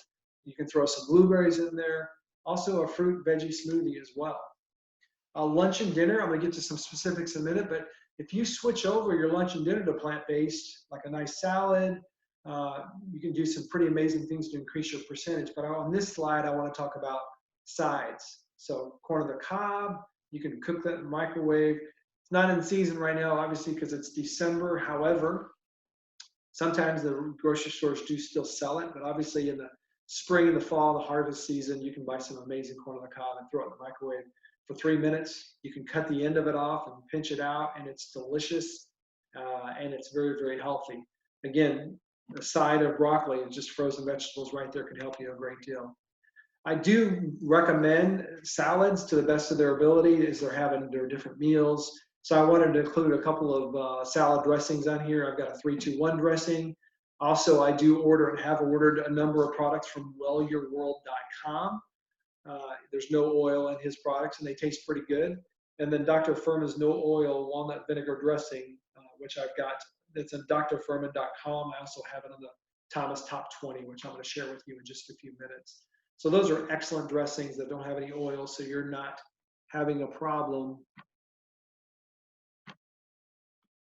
You can throw some blueberries in there. Also a fruit veggie smoothie as well. Lunch and dinner, I'm going to get to some specifics in a minute, but if you switch over your lunch and dinner to plant-based, like a nice salad, you can do some pretty amazing things to increase your percentage. But on this slide, I want to talk about sides. So corn on the cob, you can cook that in the microwave. It's not in season right now, obviously, because it's December. However, sometimes the grocery stores do still sell it, but obviously in the spring and the fall, the harvest season, you can buy some amazing corn on the cob and throw it in the microwave for 3 minutes. You can cut the end of it off and pinch it out, and it's delicious, and it's very, very healthy. Again, the side of broccoli and just frozen vegetables right there can help you a great deal. I do recommend salads to the best of their ability as they're having their different meals. So I wanted to include a couple of salad dressings on here. I've got a 3-2-1 dressing. Also, I do order and have ordered a number of products from wellyourworld.com. There's no oil in his products, and they taste pretty good. And then Dr. Furman's no oil walnut vinegar dressing, which I've got. That's on drfurman.com. I also have it on the Thomas Top 20, which I'm going to share with you in just a few minutes. So those are excellent dressings that don't have any oil, so you're not having a problem.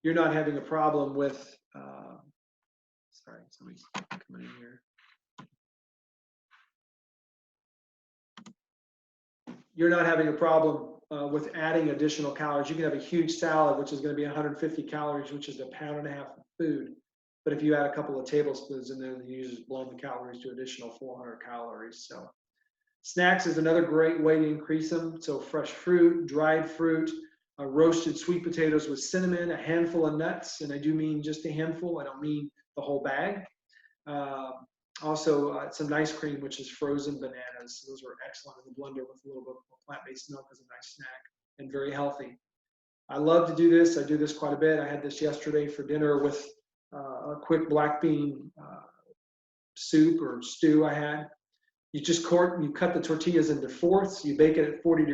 You're not having a problem with, sorry, somebody's coming in here. You're not having a problem with adding additional calories. You can have a huge salad, which is going to be 150 calories, which is 1.5 pounds of food. But if you add a couple of tablespoons in there, then you just blow the calories to additional 400 calories. So snacks is another great way to increase them. So fresh fruit, dried fruit, roasted sweet potatoes with cinnamon, a handful of nuts, and I do mean just a handful. I don't mean the whole bag. Also, some ice cream, which is frozen bananas. Those are excellent in the blender with a little bit of plant-based milk as a nice snack and very healthy. I love to do this. I do this quite a bit. I had this yesterday for dinner with a quick black bean soup or stew I had. You cut the tortillas into fourths. You bake it at 400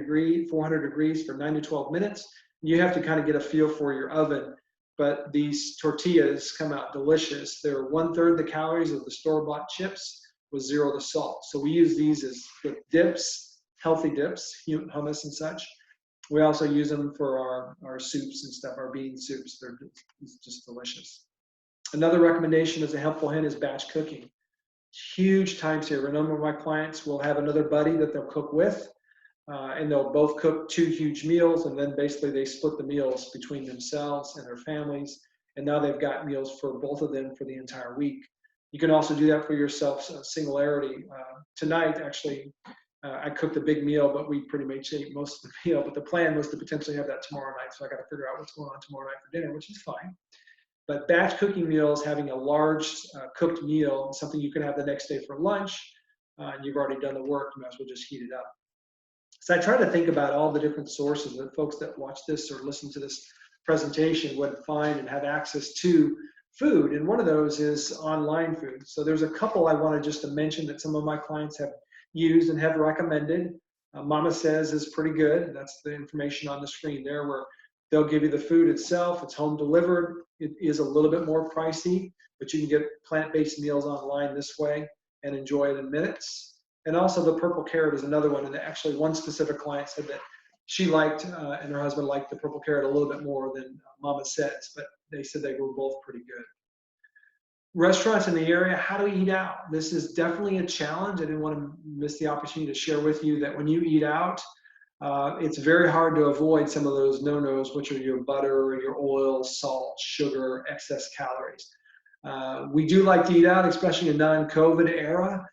degrees for 9 to 12 minutes. You have to kind of get a feel for your oven. But these tortillas come out delicious. They're 1/3 the calories of the store-bought chips. with 0 to salt. So we use these as with dips, healthy dips, hummus and such. We also use them for our soups and stuff, our bean soups. They're just delicious. Another recommendation as a helpful hint is batch cooking. Huge time saver. A number of my clients will have another buddy that they'll cook with, and they'll both cook 2 huge meals, and then basically they split the meals between themselves and their families, and now they've got meals for both of them for the entire week. You can also do that for yourself, singularity. Tonight, actually, I cooked a big meal, but we pretty much ate most of the meal, but the plan was to potentially have that tomorrow night, so I got to figure out what's going on tomorrow night for dinner, which is fine. But batch cooking meals, having a large cooked meal, is something you can have the next day for lunch, and you've already done the work, you might as well just heat it up. So I try to think about all the different sources that folks that watch this or listen to this presentation would find and have access to food, and one of those is online food. So there's a couple I wanted just to mention that some of my clients have used and have recommended. Mama Says is pretty good. That's the information on the screen there, where they'll give you the food itself. It's home delivered. It is a little bit more pricey, but you can get plant-based meals online this way and enjoy it in minutes. And also the Purple Carrot is another one. And actually one specific client said that she liked, and her husband liked the Purple Carrot a little bit more than Mama Says, but they said they were both pretty good. Restaurants in the area, how to eat out. This is definitely a challenge. I didn't want to miss the opportunity to share with you that when you eat out, it's very hard to avoid some of those no-nos, which are your butter, your oil, salt, sugar, excess calories. We do like to eat out, especially in non-COVID era.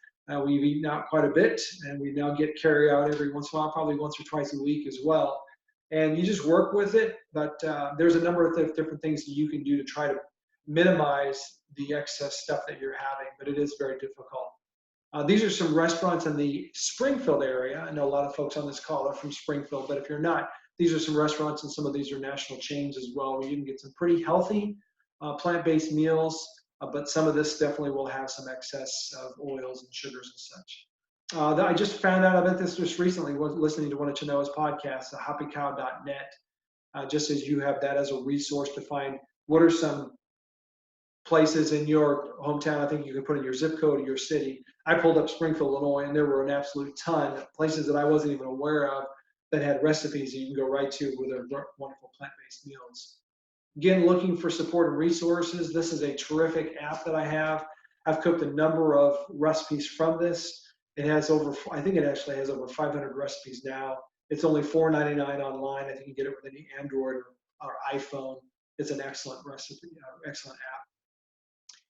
We've eaten out quite a bit, and we now get carry out every once in a while, probably once or twice a week as well. And you just work with it, but there's a number of different things that you can do to try to minimize the excess stuff that you're having, but it is very difficult. These are some restaurants in the Springfield area. I know a lot of folks on this call are from Springfield, but if you're not, these are some restaurants, and some of these are national chains as well, where you can get some pretty healthy plant-based meals, but some of this definitely will have some excess of oils and sugars and such. I just found out about this just recently, listening to one of Chenoa's podcasts, happycow.net, just as you have that as a resource to find what are some places in your hometown. I think you can put in your zip code or your city. I pulled up Springfield, Illinois, and there were an absolute ton of places that I wasn't even aware of that had recipes that you can go right to with their wonderful plant-based meals. Again, looking for support and resources. This is a terrific app that I have. I've cooked a number of recipes from this. It has I think it actually has over 500 recipes now. It's only $4.99 online. I think you can get it with any Android or iPhone. It's an excellent recipe, excellent app.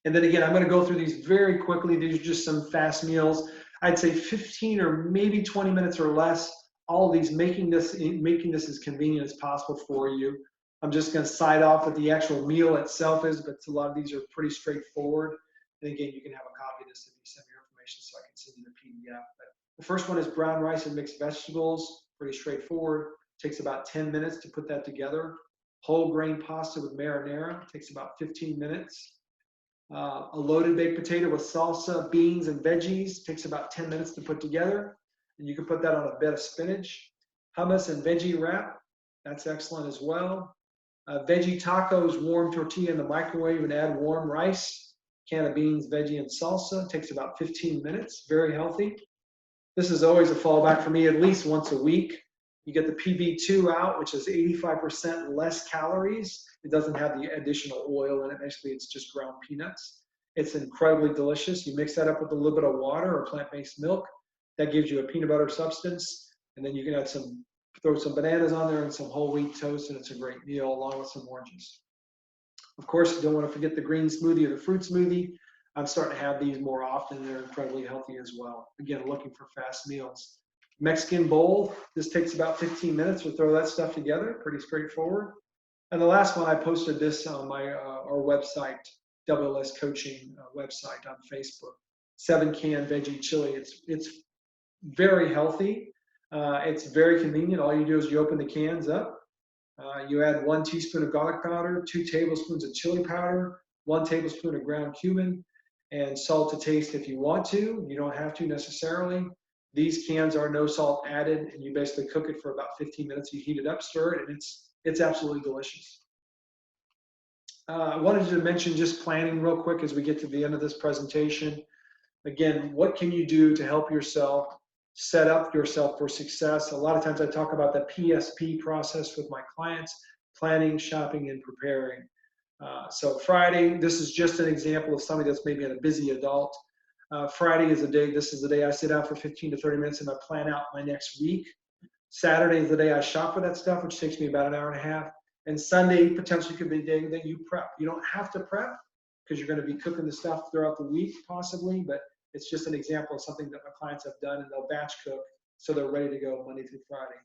And then again, I'm going to go through these very quickly. These are just some fast meals. I'd say 15 or maybe 20 minutes or less. All of these, making this as convenient as possible for you. I'm just going to side off what the actual meal itself is, but a lot of these are pretty straightforward. And again, you can have a copy of this if you send me your information, so I can send you the PDF. But the first one is brown rice and mixed vegetables. Pretty straightforward. Takes about 10 minutes to put that together. Whole grain pasta with marinara. Takes about 15 minutes. A loaded baked potato with salsa, beans, and veggies. Takes about 10 minutes to put together. And you can put that on a bed of spinach. Hummus and veggie wrap. That's excellent as well. Veggie tacos, warm tortilla in the microwave, and add warm rice. Can of beans, veggie, and salsa. Takes about 15 minutes. Very healthy. This is always a fallback for me, at least once a week. You get the PB2 out, which is 85% less calories. It doesn't have the additional oil in it. Basically, it's just ground peanuts. It's incredibly delicious. You mix that up with a little bit of water or plant-based milk. That gives you a peanut butter substance. And then you can add throw some bananas on there and some whole wheat toast, and it's a great meal along with some oranges. Of course, you don't want to forget the green smoothie or the fruit smoothie. I'm starting to have these more often. They're incredibly healthy as well. Again, looking for fast meals. Mexican bowl. This takes about 15 minutes to throw that stuff together. Pretty straightforward. And the last one, I posted this on our website, WLS Coaching website on Facebook. 7-can veggie chili. It's very healthy. It's very convenient. All you do is you open the cans up. You add 1 teaspoon of garlic powder, 2 tablespoons of chili powder, 1 tablespoon of ground cumin, and salt to taste if you want to. You don't have to necessarily. These cans are no salt added, and you basically cook it for about 15 minutes. You heat it up, stir it, and it's absolutely delicious. I wanted to mention just planning real quick as we get to the end of this presentation. Again, what can you do to help yourself set up yourself for success? A lot of times I talk about the PSP process with my clients: planning, shopping, and preparing. So Friday, this is just an example of somebody that's maybe a busy adult. Friday is the day, this is the day I sit down for 15 to 30 minutes and I plan out my next week. Saturday is the day I shop for that stuff, which takes me about an hour and a half. And Sunday potentially could be the day that you prep. You don't have to prep because you're going to be cooking the stuff throughout the week possibly, but it's just an example of something that my clients have done, and they'll batch cook so they're ready to go Monday through Friday.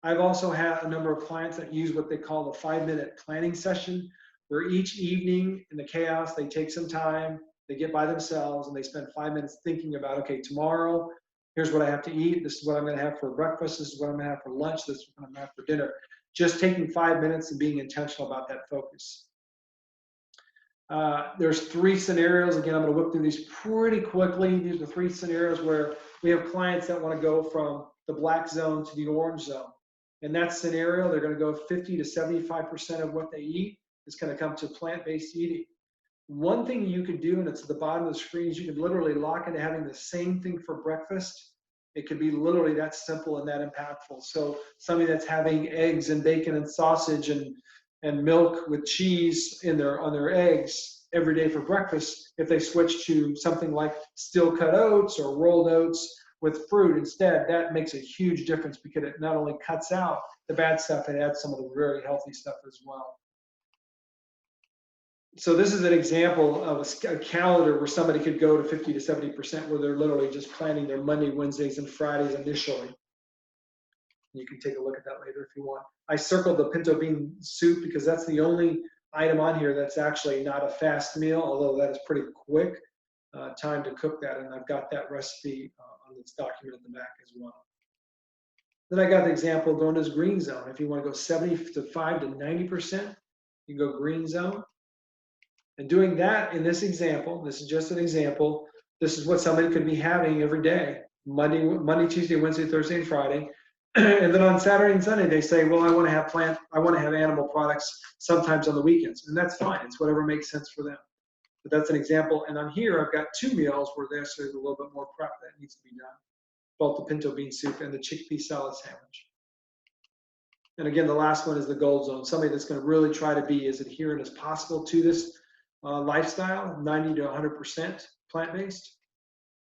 I've also had a number of clients that use what they call the 5-minute planning session, where each evening in the chaos, they take some time, they get by themselves, and they spend 5 minutes thinking about, okay, tomorrow, here's what I have to eat. This is what I'm going to have for breakfast. This is what I'm going to have for lunch. This is what I'm going to have for dinner. Just taking 5 minutes and being intentional about that focus. There's 3 scenarios. Again, I'm going to whip through these pretty quickly. These are 3 scenarios where we have clients that want to go from the black zone to the orange zone. In that scenario, they're going to go 50 to 75% of what they eat is going to come to plant-based eating. One thing you could do, and it's at the bottom of the screen, is you could literally lock into having the same thing for breakfast. It could be literally that simple and that impactful. So somebody that's having eggs and bacon and sausage and milk with cheese on their eggs every day for breakfast, if they switch to something like steel cut oats or rolled oats with fruit instead, that makes a huge difference because it not only cuts out the bad stuff, it adds some of the very healthy stuff as well. So this is an example of a calendar where somebody could go to 50 to 70% where they're literally just planning their Monday, Wednesdays, and Fridays initially. You can take a look at that later if you want. I circled the pinto bean soup because that's the only item on here that's actually not a fast meal, although that is pretty quick time to cook that. And I've got that recipe on this document at the back as well. Then I got the example going to this green zone. If you want to go 75 to 90%, you go green zone. And doing that in this example, this is just an example, this is what somebody could be having every day: Monday, Tuesday, Wednesday, Thursday, and Friday. And then on Saturday and Sunday, they say, well, I want to have animal products sometimes on the weekends. And that's fine. It's whatever makes sense for them. But that's an example. And on here, I've got 2 meals where there's a little bit more prep that needs to be done: both the pinto bean soup and the chickpea salad sandwich. And again, the last one is the gold zone. Somebody that's going to really try to be as adherent as possible to this lifestyle, 90 to 100% plant-based.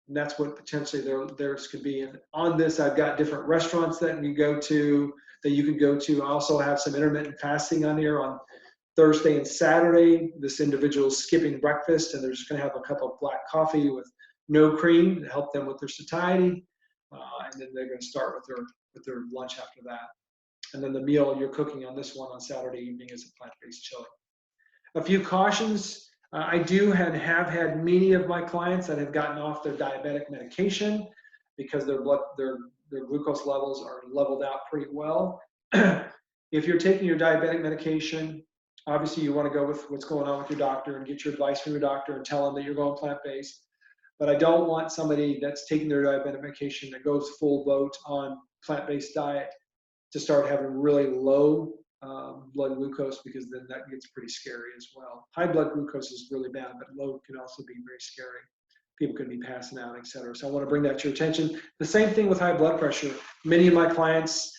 And that's what potentially theirs could be. And on this, I've got different restaurants that you can go to. I also have some intermittent fasting on here on Thursday and Saturday. This individual is skipping breakfast, and they're just going to have a cup of black coffee with no cream to help them with their satiety. And then they're going to start with their lunch after that. And then the meal you're cooking on this one on Saturday evening is a plant-based chili. A few cautions. I do have had many of my clients that have gotten off their diabetic medication because their glucose levels are leveled out pretty well. If you're taking your diabetic medication, obviously you want to go with what's going on with your doctor and get your advice from your doctor and tell them that you're going plant-based. But I don't want somebody that's taking their diabetic medication that goes full boat on plant-based diet to start having really low blood glucose, because then that gets pretty scary as well. High blood glucose is really bad, but low can also be very scary. People could be passing out, etc. So I want to bring that to your attention. The same thing with high blood pressure. Many of my clients,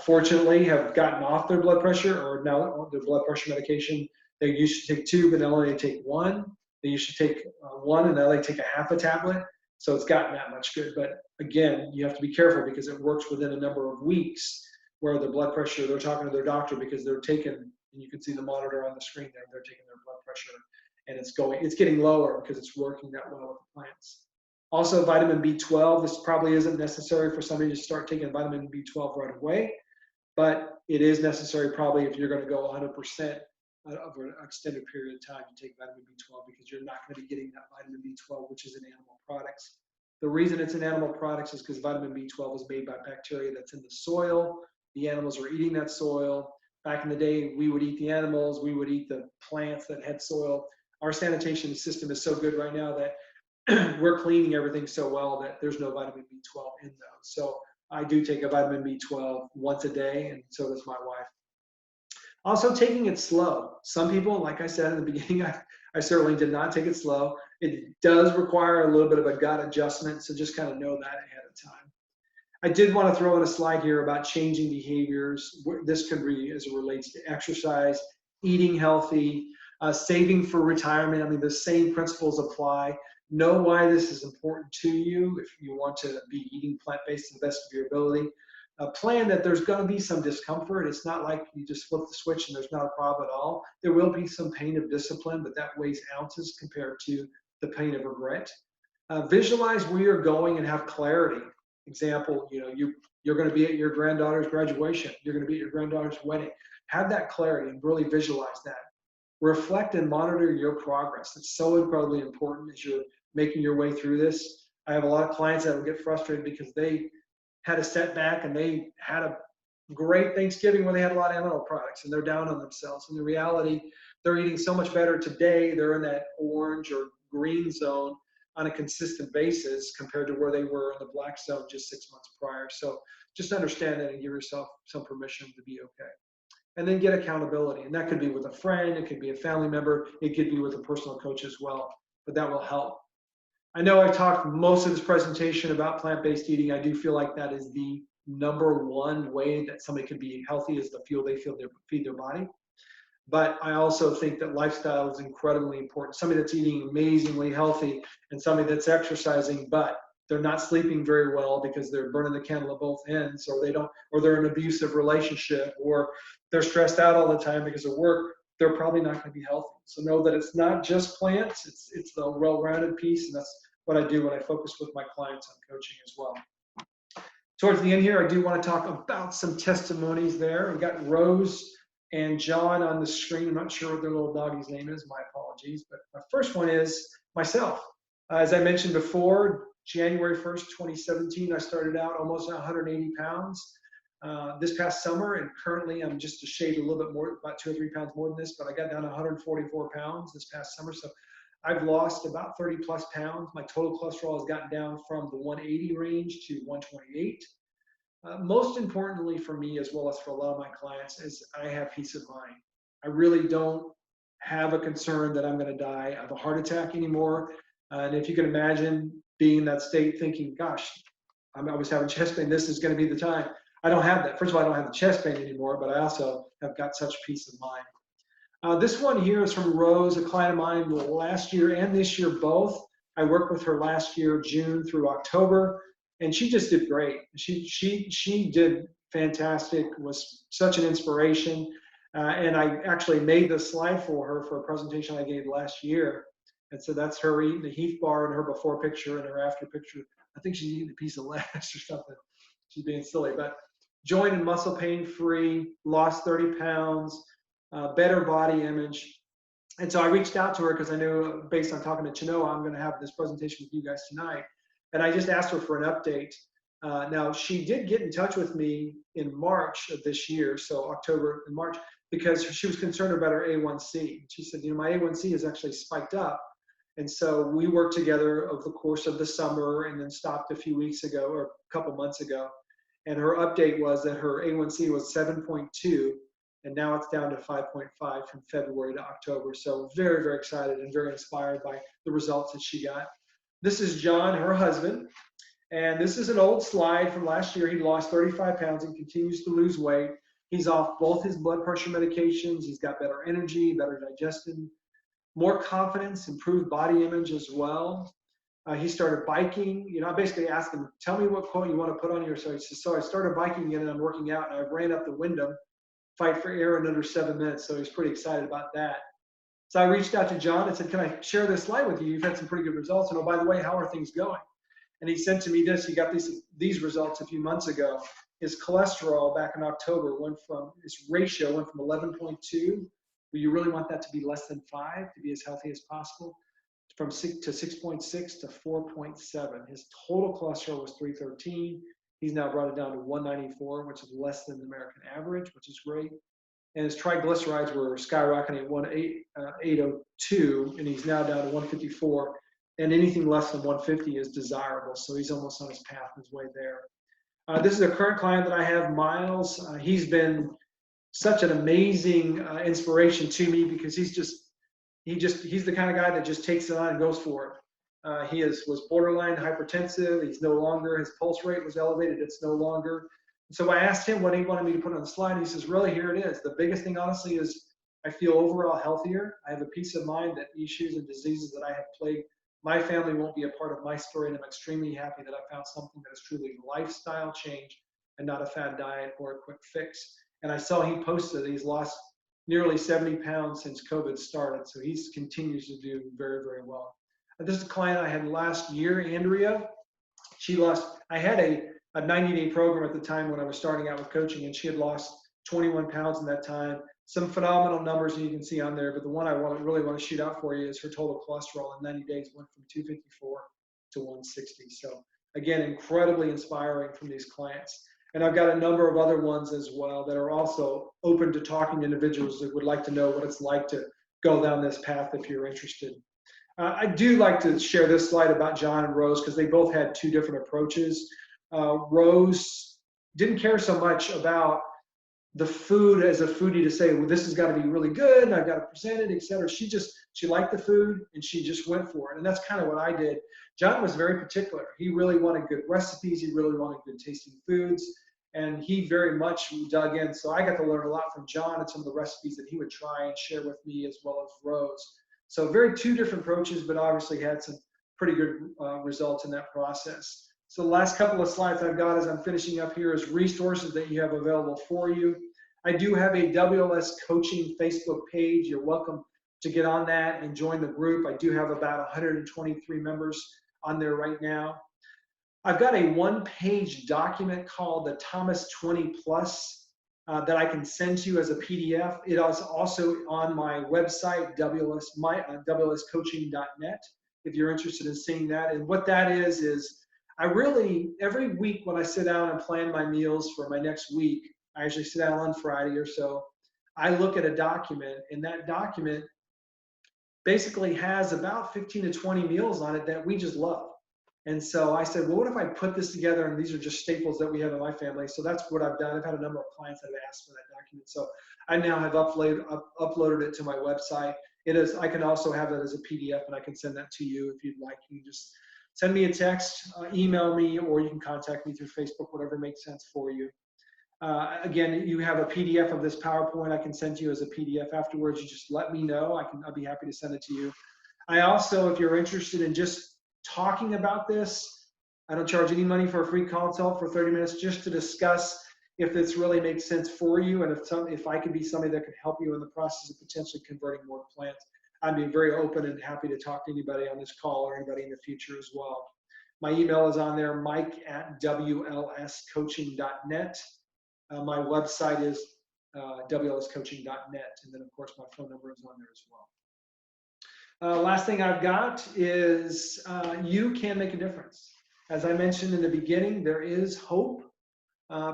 fortunately, have gotten off their blood pressure, or now their blood pressure medication. They used to take 2, but now only take 1. They used to take 1, and now they take a half a tablet. So it's gotten that much good. But again, you have to be careful because it works within a number of weeks, where the blood pressure, they're talking to their doctor because they're taking, and you can see the monitor on the screen there, they're taking their blood pressure, and it's getting lower because it's working that well with the plants. Also, vitamin B12, this probably isn't necessary for somebody to start taking vitamin B12 right away, but it is necessary probably if you're going to go 100% over an extended period of time to take vitamin B12, because you're not going to be getting that vitamin B12, which is in animal products. The reason it's in animal products is because vitamin B12 is made by bacteria that's in the soil. The animals are eating that soil. Back in the day, we would eat the animals, we would eat the plants that had soil. Our sanitation system is so good right now that we're cleaning everything so well that there's no vitamin B12 in those. So I do take a vitamin B12 once a day, and so does my wife. Also, taking it slow. Some people, like I said in the beginning, I certainly did not take it slow. It does require a little bit of a gut adjustment, so just kind of know that ahead of time. I did want to throw in a slide here about changing behaviors. This could be as it relates to exercise, eating healthy, saving for retirement. I mean, the same principles apply. Know why this is important to you if you want to be eating plant-based to the best of your ability. Plan that there's going to be some discomfort. It's not like you just flip the switch and there's not a problem at all. There will be some pain of discipline, but that weighs ounces compared to the pain of regret. Visualize where you're going and have clarity. Example, you're going to be at your granddaughter's graduation. You're going to be at your granddaughter's wedding. Have that clarity and really visualize that. Reflect and monitor your progress. It's so incredibly important as you're making your way through this. I have a lot of clients that will get frustrated because they had a setback and they had a great Thanksgiving where they had a lot of animal products and they're down on themselves. In the reality, they're eating so much better today. They're in that orange or green zone on a consistent basis compared to where they were in the black zone just 6 months prior. So just understand that and give yourself some permission to be okay. And then get accountability. And that could be with a friend, it could be a family member, it could be with a personal coach as well, but that will help. I know I talked most of this presentation about plant-based eating. I do feel like that is the number one way that somebody can be healthy is the fuel they feed their body. But I also think that lifestyle is incredibly important. Somebody that's eating amazingly healthy and somebody that's exercising, but they're not sleeping very well because they're burning the candle at both ends, or they're in an abusive relationship, or they're stressed out all the time because of work, they're probably not going to be healthy. So know that it's not just plants, it's the well-rounded piece, and that's what I do when I focus with my clients on coaching as well. Towards the end here, I do want to talk about some testimonies there. We've got Rose and John on the screen. I'm not sure what their little doggy's name is, my apologies. But my first one is myself. As I mentioned before, January 1st, 2017, I started out almost 180 pounds this past summer, and currently I'm just a shade a little bit more, about 2 or 3 pounds more than this, but I got down to 144 pounds this past summer. So I've lost about 30 plus pounds. My total cholesterol has gotten down from the 180 range to 128. Most importantly for me, as well as for a lot of my clients, is I have peace of mind. I really don't have a concern that I'm going to die of a heart attack anymore. And if you can imagine being in that state thinking, gosh, I was having chest pain, this is going to be the time. I don't have that. First of all, I don't have the chest pain anymore, but I also have got such peace of mind. This one here is from Rose, a client of mine last year and this year both. I worked with her last year, June through October, and she just did great. She did fantastic, was such an inspiration. And I actually made this slide for her for a presentation I gave last year. And so that's her eating the Heath bar in her before picture and her after picture. I think she's eating a piece of lettuce or something. She's being silly, but joint and muscle pain free, lost 30 pounds, better body image. And so I reached out to her because I knew, based on talking to Chenoa, I'm going to have this presentation with you guys tonight. And I just asked her for an update. Now, she did get in touch with me in March of this year, so October and March, because she was concerned about her A1C. She said, my A1C is actually spiked up. And so we worked together over the course of the summer and then stopped a few weeks ago or a couple months ago. And her update was that her A1C was 7.2, and now it's down to 5.5 from February to October. So very, very excited and very inspired by the results that she got. This is John, her husband. And this is an old slide from last year. He lost 35 pounds and continues to lose weight. He's off both his blood pressure medications. He's got better energy, better digestion, more confidence, improved body image as well. He started biking. I basically asked him, tell me what quote you want to put on here. So he says, so I started biking again and I'm working out, and I ran up the Wyndham, fight for air in under 7 minutes. So he's pretty excited about that. So I reached out to John and said, can I share this slide with you? You've had some pretty good results. And oh, by the way, how are things going? And he sent to me this. He got these results a few months ago. His cholesterol back in October his ratio went from 11.2, where you really want that to be less than 5 to be as healthy as possible, from 6 to 6.6 to 4.7. His total cholesterol was 313. He's now brought it down to 194, which is less than the American average, which is great. And his triglycerides were skyrocketing at 802, and he's now down to 154. And anything less than 150 is desirable. So he's almost on his path, his way there. This is a current client that I have, Miles. He's been such an amazing inspiration to me because he's he's the kind of guy that just takes it on and goes for it. Was borderline hypertensive. He's no longer, his pulse rate was elevated. It's no longer. So I asked him what he wanted me to put on the slide. He says, really, here it is. The biggest thing, honestly, is I feel overall healthier. I have a peace of mind that issues and diseases that I have plagued my family won't be a part of my story. And I'm extremely happy that I found something that is truly a lifestyle change and not a fad diet or a quick fix. And I saw he posted that he's lost nearly 70 pounds since COVID started. So he continues to do very, very well. This is a client I had last year, Andrea. I had a 90-day program at the time when I was starting out with coaching, and she had lost 21 pounds in that time. Some phenomenal numbers that you can see on there, but the one I really want to shoot out for you is her total cholesterol in 90 days went from 254 to 160. So again, incredibly inspiring from these clients. And I've got a number of other ones as well that are also open to talking to individuals that would like to know what it's like to go down this path if you're interested. I do like to share this slide about John and Rose because they both had two different approaches. Rose didn't care so much about the food as a foodie to say, well, this has got to be really good and I've got to present it, et cetera. She liked the food and she just went for it. And that's kind of what I did. John was very particular. He really wanted good recipes. He really wanted good tasting foods. And he very much dug in. So I got to learn a lot from John and some of the recipes that he would try and share with me as well as Rose. So two different approaches, but obviously had some pretty good results in that process. So the last couple of slides I've got as I'm finishing up here is resources that you have available for you. I do have a WLS Coaching Facebook page. You're welcome to get on that and join the group. I do have about 123 members on there right now. I've got a one-page document called the Thomas 20 Plus that I can send to you as a PDF. It is also on my website, WLScoaching.net, if you're interested in seeing that. And what that is I really, every week when I sit down and plan my meals for my next week, I actually sit down on Friday or so, I look at a document, and that document basically has about 15 to 20 meals on it that we just love. And so I said, well, what if I put this together? And these are just staples that we have in my family. So that's what I've done. I've had a number of clients that have asked for that document. So I now have uploaded it to my website. I can also have that as a PDF, and I can send that to you if you'd like. You can just send me a text, email me, or you can contact me through Facebook, whatever makes sense for you. Again, you have a PDF of this PowerPoint I can send to you as a PDF afterwards. You just let me know. I'll be happy to send it to you. I also, if you're interested in just talking about this, I don't charge any money for a free consult for 30 minutes just to discuss if this really makes sense for you and if I could be somebody that could help you in the process of potentially converting more plants. I'd be very open and happy to talk to anybody on this call or anybody in the future as well. My email is on there, mike@wlscoaching.net. My website is wlscoaching.net. And then, of course, my phone number is on there as well. Last thing I've got is you can make a difference. As I mentioned in the beginning, there is hope.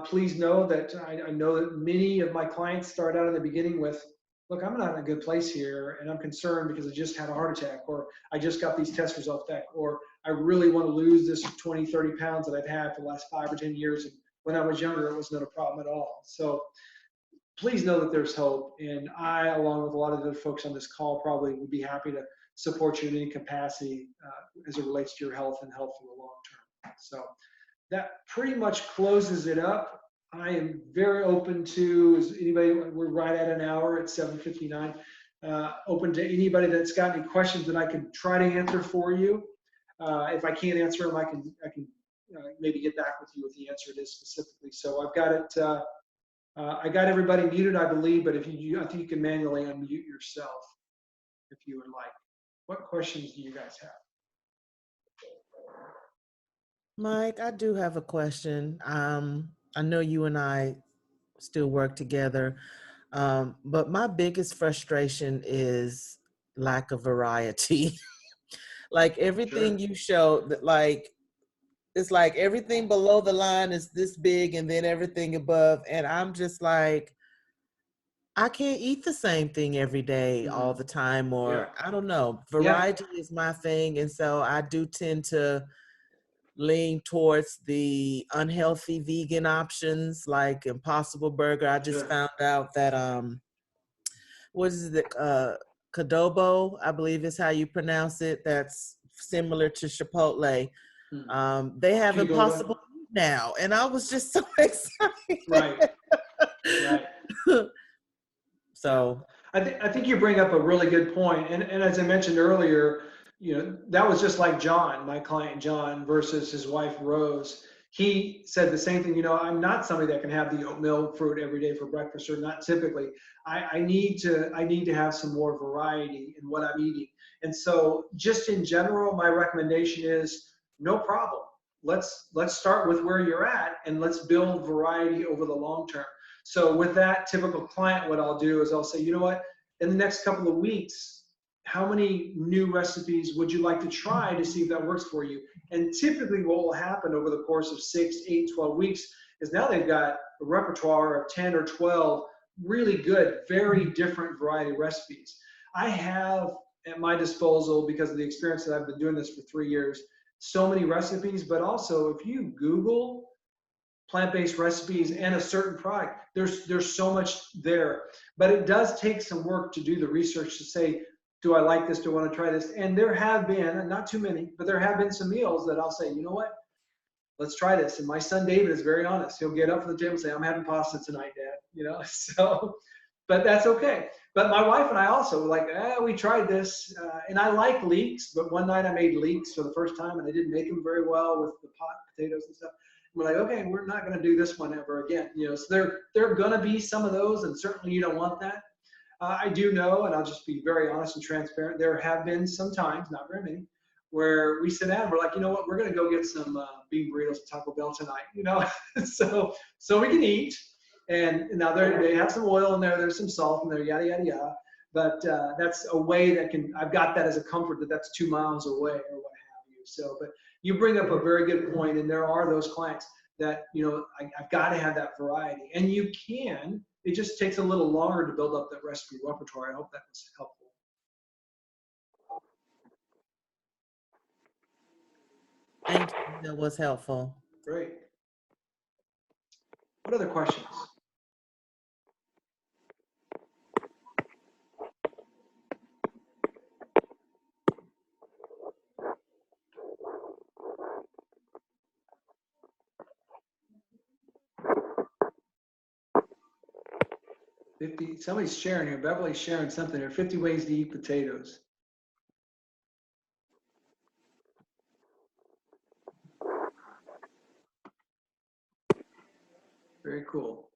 Please know that I know that many of my clients start out in the beginning with, look, I'm not in a good place here, and I'm concerned because I just had a heart attack, or I just got these test results back, or I really want to lose this 20, 30 pounds that I've had for the last 5 or 10 years. And when I was younger, it was not a problem at all. So please know that there's hope. And I, along with a lot of the folks on this call, probably would be happy to support you in any capacity as it relates to your health and health for the long term. So that pretty much closes it up. I am very open to anybody. We're right at an hour at 7:59. Open to anybody that's got any questions that I can try to answer for you. If I can't answer them, I can maybe get back with you with the answer it is specifically. So I've got it. I got everybody muted, I believe, but I think you can manually unmute yourself if you would like. What questions do you guys have? Mike, I do have a question. I know you and I still work together, but my biggest frustration is lack of variety. Like everything you show, it's like everything below the line is this big and then everything above. And I'm just like, I can't eat the same thing every day all the time, or I don't know. Variety is my thing. And so I do tend to lean towards the unhealthy vegan options like Impossible Burger. I just found out that what is it? Cadobo, I believe is how you pronounce it. That's similar to Chipotle. They have Can you go to Impossible Meat now, and I was just so excited. Right, right. So I think you bring up a really good point. And as I mentioned earlier, that was just like John, my client John, versus his wife Rose. He said the same thing. I'm not somebody that can have the oatmeal fruit every day for breakfast, or not typically. I need to have some more variety in what I'm eating. And so just in general, my recommendation is no problem. Let's start with where you're at, and let's build variety over the long term. So with that typical client, what I'll do is I'll say, you know what, in the next couple of weeks, how many new recipes would you like to try to see if that works for you? And typically what will happen over the course of 6, 8, 12 weeks is now they've got a repertoire of 10 or 12 really good, very different variety recipes. I have at my disposal, because of the experience that I've been doing this for 3 years, so many recipes, but also if you Google plant-based recipes and a certain product, there's so much there. But it does take some work to do the research to say, do I like this? Do I want to try this? And there have been, not too many, but there have been some meals that I'll say, you know what, let's try this. And my son David is very honest. He'll get up from the table and say, I'm having pasta tonight, Dad. So, but that's okay. But my wife and I also were like, we tried this. And I like leeks, but one night I made leeks for the first time, and I didn't make them very well with the pot potatoes and stuff. We're like, okay, we're not going to do this one ever again. So there are going to be some of those, and certainly you don't want that. I do know, and I'll just be very honest and transparent, there have been some times, not very many, where we sit down and we're like, you know what, we're going to go get some bean burritos at Taco Bell tonight, so we can eat. And now they have some oil in there, there's some salt in there, yada, yada, yada. But that's a way that I've got that as a comfort that that's 2 miles away or what have you. So, but you bring up a very good point, and there are those clients that, I've got to have that variety. And you can, it just takes a little longer to build up that recipe repertoire. I hope that was helpful. thank you. That was helpful. Great. What other questions? Somebody's sharing here. Beverly's sharing something. There are 50 ways to eat potatoes. Very cool.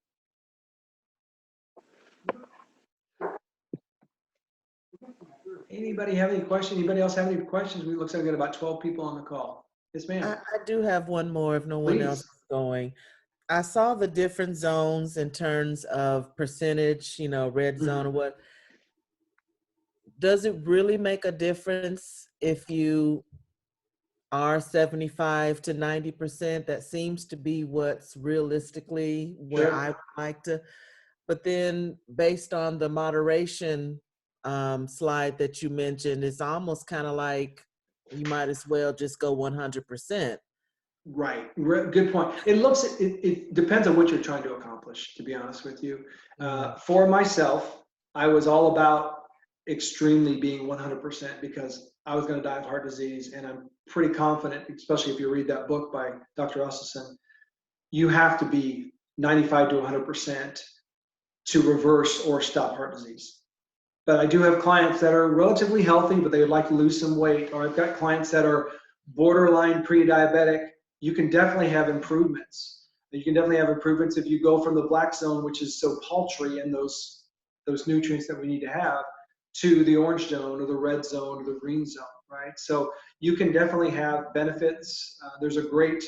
Anybody have any questions? Anybody else have any questions? It looks like we got about 12 people on the call. Yes, ma'am. I do have one more if no one else is going. I saw the different zones in terms of percentage, red zone or what. Does it really make a difference if you are 75 to 90%? That seems to be what's realistically where I would like to. But then based on the moderation slide that you mentioned, it's almost kind of like you might as well just go 100%. Right. Good point. It depends on what you're trying to accomplish, to be honest with you. For myself, I was all about extremely being 100% because I was going to die of heart disease. And I'm pretty confident, especially if you read that book by Dr. Esselstyn, you have to be 95 to 100% to reverse or stop heart disease. But I do have clients that are relatively healthy, but they would like to lose some weight. Or I've got clients that are borderline pre-diabetic. You can definitely have improvements. You can definitely have improvements if you go from the black zone, which is so paltry in those nutrients that we need to have, to the orange zone or the red zone or the green zone, right? So you can definitely have benefits. There's a great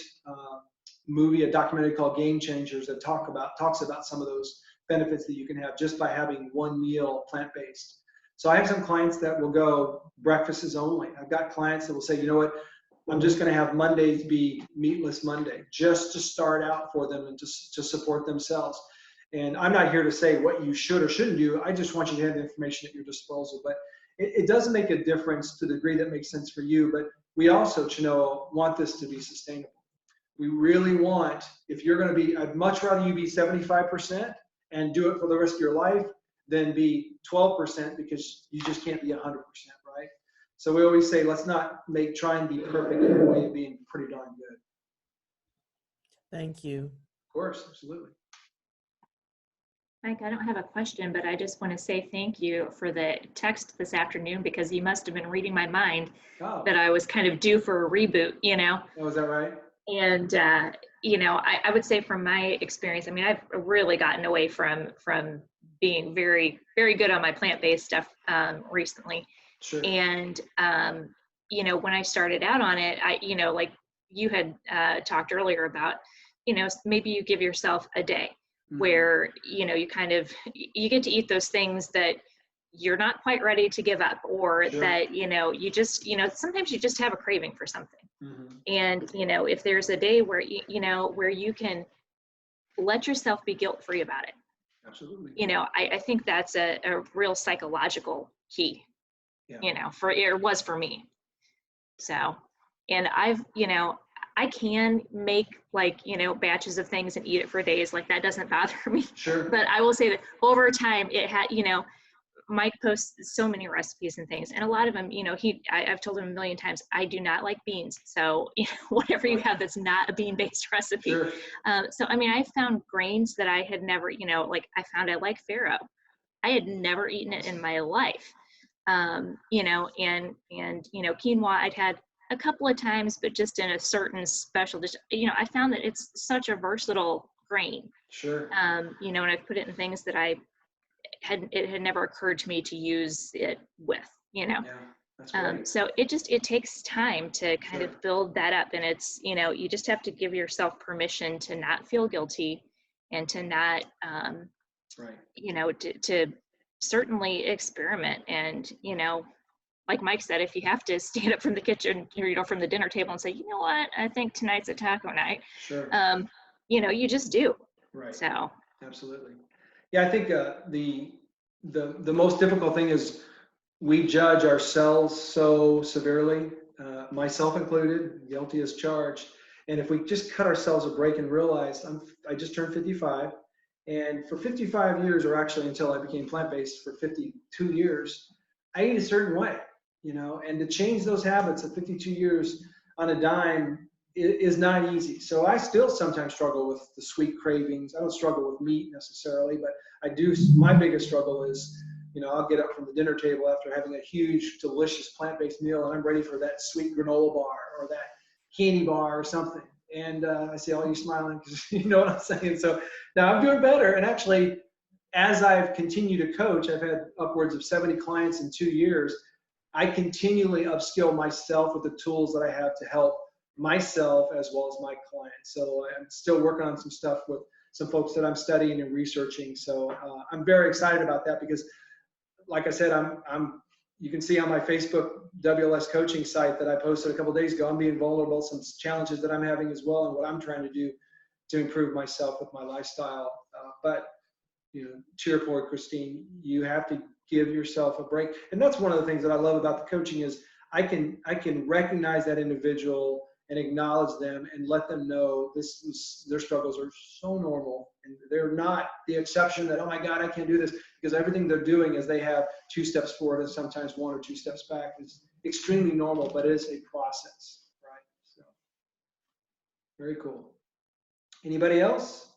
movie, a documentary called Game Changers that talks about some of those benefits that you can have just by having one meal plant-based. So I have some clients that will go breakfast is only. I've got clients that will say, you know what, I'm just going to have Mondays be meatless Monday, just to start out for them and to support themselves. And I'm not here to say what you should or shouldn't do. I just want you to have the information at your disposal. But it doesn't make a difference to the degree that makes sense for you. But we also, Chino, want this to be sustainable. We really want, if you're going to be, I'd much rather you be 75% and do it for the rest of your life than be 12% because you just can't be 100%, right? So we always say, let's not try and be perfect in a way of being pretty darn good. Thank you. Of course, absolutely. Mike, I don't have a question, but I just want to say thank you for the text this afternoon, because you must have been reading my mind Oh, that I was kind of due for a reboot, you know? oh, is that right? And, you know, I would say from my experience, I mean, I've really gotten away from being very, very good on my plant-based stuff recently. Sure. And, you know, when I started out on it, you know, like you had talked earlier about, you know, maybe you give yourself a day where, you know, you kind of, you get to eat those things that you're not quite ready to give up, or Sure. that, you know, you just, you know, sometimes you just have a craving for something. Mm-hmm. And, you know, if there's a day where, you know, where you can let yourself be guilt-free about it, Absolutely. you know, I think that's a real psychological key, Yeah. you know, it was for me. So, and I've, you know, I can make like, you know, batches of things and eat it for days. Like that doesn't bother me. Sure. But I will say that over time it had, you know, Mike posts so many recipes and things, and a lot of them, you know, I've told him a million times, I do not like beans. So, you know, whatever you have that's not a bean-based recipe. Sure. So, I mean, I found grains that I had never, you know, like I found I like farro. I had never eaten it in my life. You know, and, you know, quinoa I'd had a couple of times, but just in a certain special dish. You know, I found that it's such a versatile grain. Sure. You know, and I've put it in things that it had never occurred to me to use it with, you know. Yeah, that's great. So it takes time to kind Sure. of build that up, and it's, you know, you just have to give yourself permission to not feel guilty, and to not, Right. you know, to certainly experiment. And, you know, like Mike said, if you have to stand up from the kitchen, or, you know, from the dinner table and say, you know what, I think tonight's a taco night, Sure. you know, you just do. Right. So. Absolutely. Yeah, I think the most difficult thing is we judge ourselves so severely, myself included, guilty as charged. And if we just cut ourselves a break and realize I just turned 55, and for 55 years, or actually until I became plant-based for 52 years, I ate a certain way, you know, and to change those habits at 52 years on a dime is not easy. So I still sometimes struggle with the sweet cravings. I don't struggle with meat necessarily, but I do. My biggest struggle is, you know, I'll get up from the dinner table after having a huge, delicious plant-based meal, and I'm ready for that sweet granola bar or that candy bar or something. And I see all you smiling because you know what I'm saying. So now I'm doing better. And actually, as I've continued to coach, I've had upwards of 70 clients in 2 years. I continually upskill myself with the tools that I have to help myself as well as my clients. So I'm still working on some stuff with some folks that I'm studying and researching. So I'm very excited about that because, like I said, you can see on my Facebook WLS coaching site that I posted a couple days ago, I'm being vulnerable, some challenges that I'm having as well, and what I'm trying to do to improve myself with my lifestyle. But you know, to your point, Christine, you have to give yourself a break. And that's one of the things that I love about the coaching is I can recognize that individual and acknowledge them and let them know their struggles are so normal, and they're not the exception that, oh my God, I can't do this, because everything they're doing is they have 2 steps forward and sometimes 1 or 2 steps back is extremely normal, but it is a process, right? So very cool. Anybody else?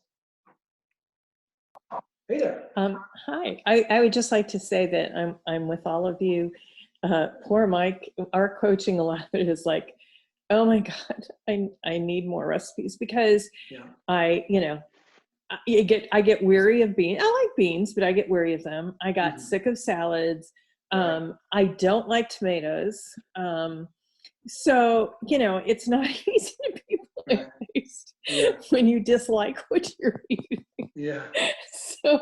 Hey there. Hi, I would just like to say that I'm with all of you. Poor Mike, our coaching, a lot of it is like, oh my God, I need more recipes, because Yeah. I get weary of beans. I like beans, but I get weary of them. I got sick of salads. Right. I don't like tomatoes. So, you know, it's not easy to be plant-based when you dislike what you're eating. Yeah. So,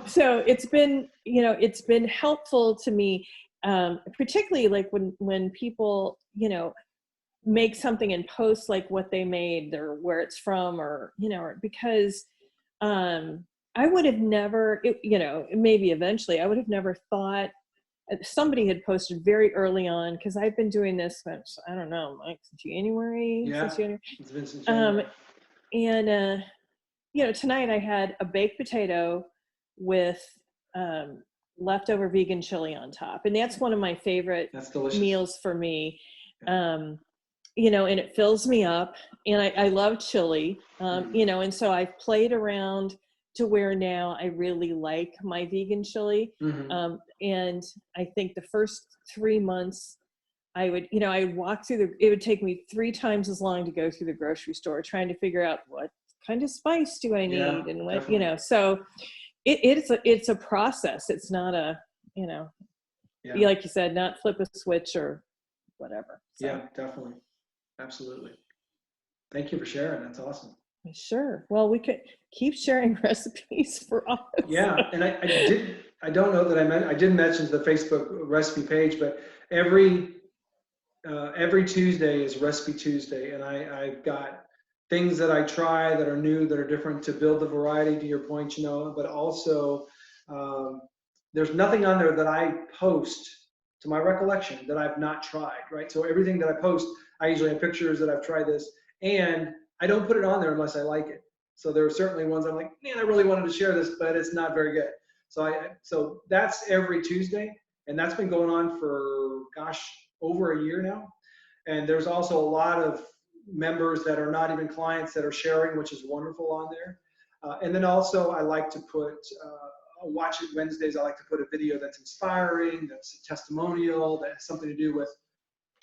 so it's been, you know, it's been helpful to me, particularly like when people, you know, make something and post like what they made or where it's from, or, you know, because I would have never, you know, maybe eventually I would have never thought. Somebody had posted very early on, because I've been doing this since, I don't know, like January. Yeah, since January. it's been since January. And you know, tonight I had a baked potato with leftover vegan chili on top. And that's one of my favorite That's delicious. meals for me. You know, and it fills me up, and I love chili, you know, and so I've played around to where now I really like my vegan chili. And I think the first 3 months I would, you know, I would walk through it would take me 3 times as long to go through the grocery store trying to figure out what kind of spice do I need, and what, definitely. you know, so it's a process. It's not a, you know, like you said, not flip a switch or whatever. So. Yeah, definitely. Absolutely. Thank you for sharing. That's awesome. Sure. Well, we could keep sharing recipes for us. Yeah, and I don't know that I did mention the Facebook recipe page, but every Tuesday is Recipe Tuesday, and I've got things that I try that are new, that are different, to build the variety, to your point, you know, but also there's nothing on there that I post, to my recollection, that I've not tried, right? So everything that I post, I usually have pictures that I've tried this, and I don't put it on there unless I like it. So there are certainly ones I'm like, man, I really wanted to share this, but it's not very good. So that's every Tuesday, and that's been going on for, gosh, over a year now. And there's also a lot of members that are not even clients that are sharing, which is wonderful on there. And then also I like to put, Watch It Wednesdays, I like to put a video that's inspiring, that's a testimonial, that has something to do with,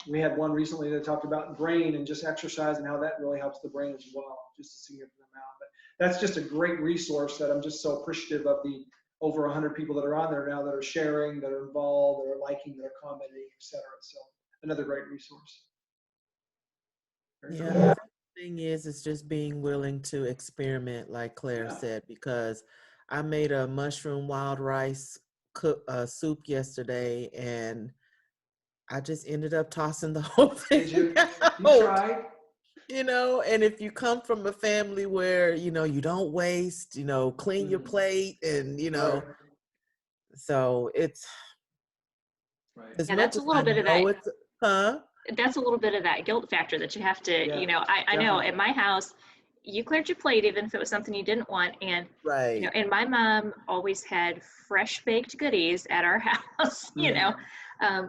we had one recently that talked about brain and just exercise and how that really helps the brain as well, just a significant amount. But that's just a great resource that I'm just so appreciative of, the over 100 people that are on there now that are sharing, that are involved, that are liking, that are commenting, etc. So another great resource. Very Yeah, cool. the thing is, it's just being willing to experiment, like Claire said, because I made a mushroom wild rice soup yesterday, and I just ended up tossing the whole thing You out. tried? You know, and if you come from a family where, you know, you don't waste, you know, clean your plate, and, you know, so it's, as much that's a as little I bit of know that. That's a little bit of that guilt factor that you have to, you know, I know at my house, you cleared your plate even if it was something you didn't want. And, you know, and my mom always had fresh baked goodies at our house, you know.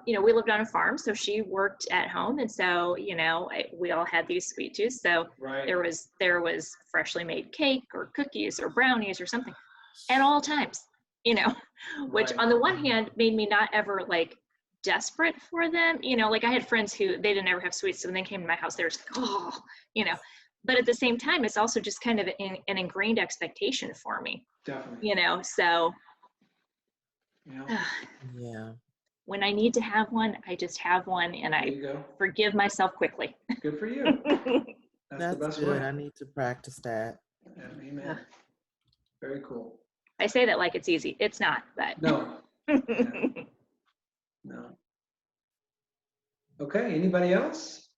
We lived on a farm, so she worked at home. And so, you know, we all had these sweet tooths. So there was freshly made cake or cookies or brownies or something at all times, you know, which on the one hand made me not ever like desperate for them. You know, like I had friends who they didn't ever have sweets. So when they came to my house, they were just like, oh, you know. But at the same time, it's also just kind of an ingrained expectation for me. Definitely. You know, so Yeah. When I need to have one, I just have one, and I forgive myself quickly. Good for you. That's the best good. way. I need to practice that. Amen. Very cool. I say that like it's easy. It's not, but no. No. Okay, anybody else?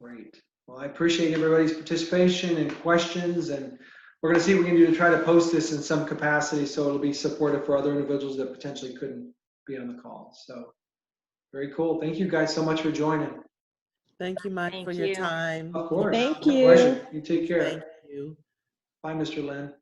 Great. Well, I appreciate everybody's participation and questions, and we're going to see what we can do to try to post this in some capacity so it'll be supportive for other individuals that potentially couldn't be on the call. So very cool. Thank you guys so much for joining. Thank you, Mike, for your time. Of course. Thank My you. pleasure. You take care. Thank you. Bye, Mr. Lynn.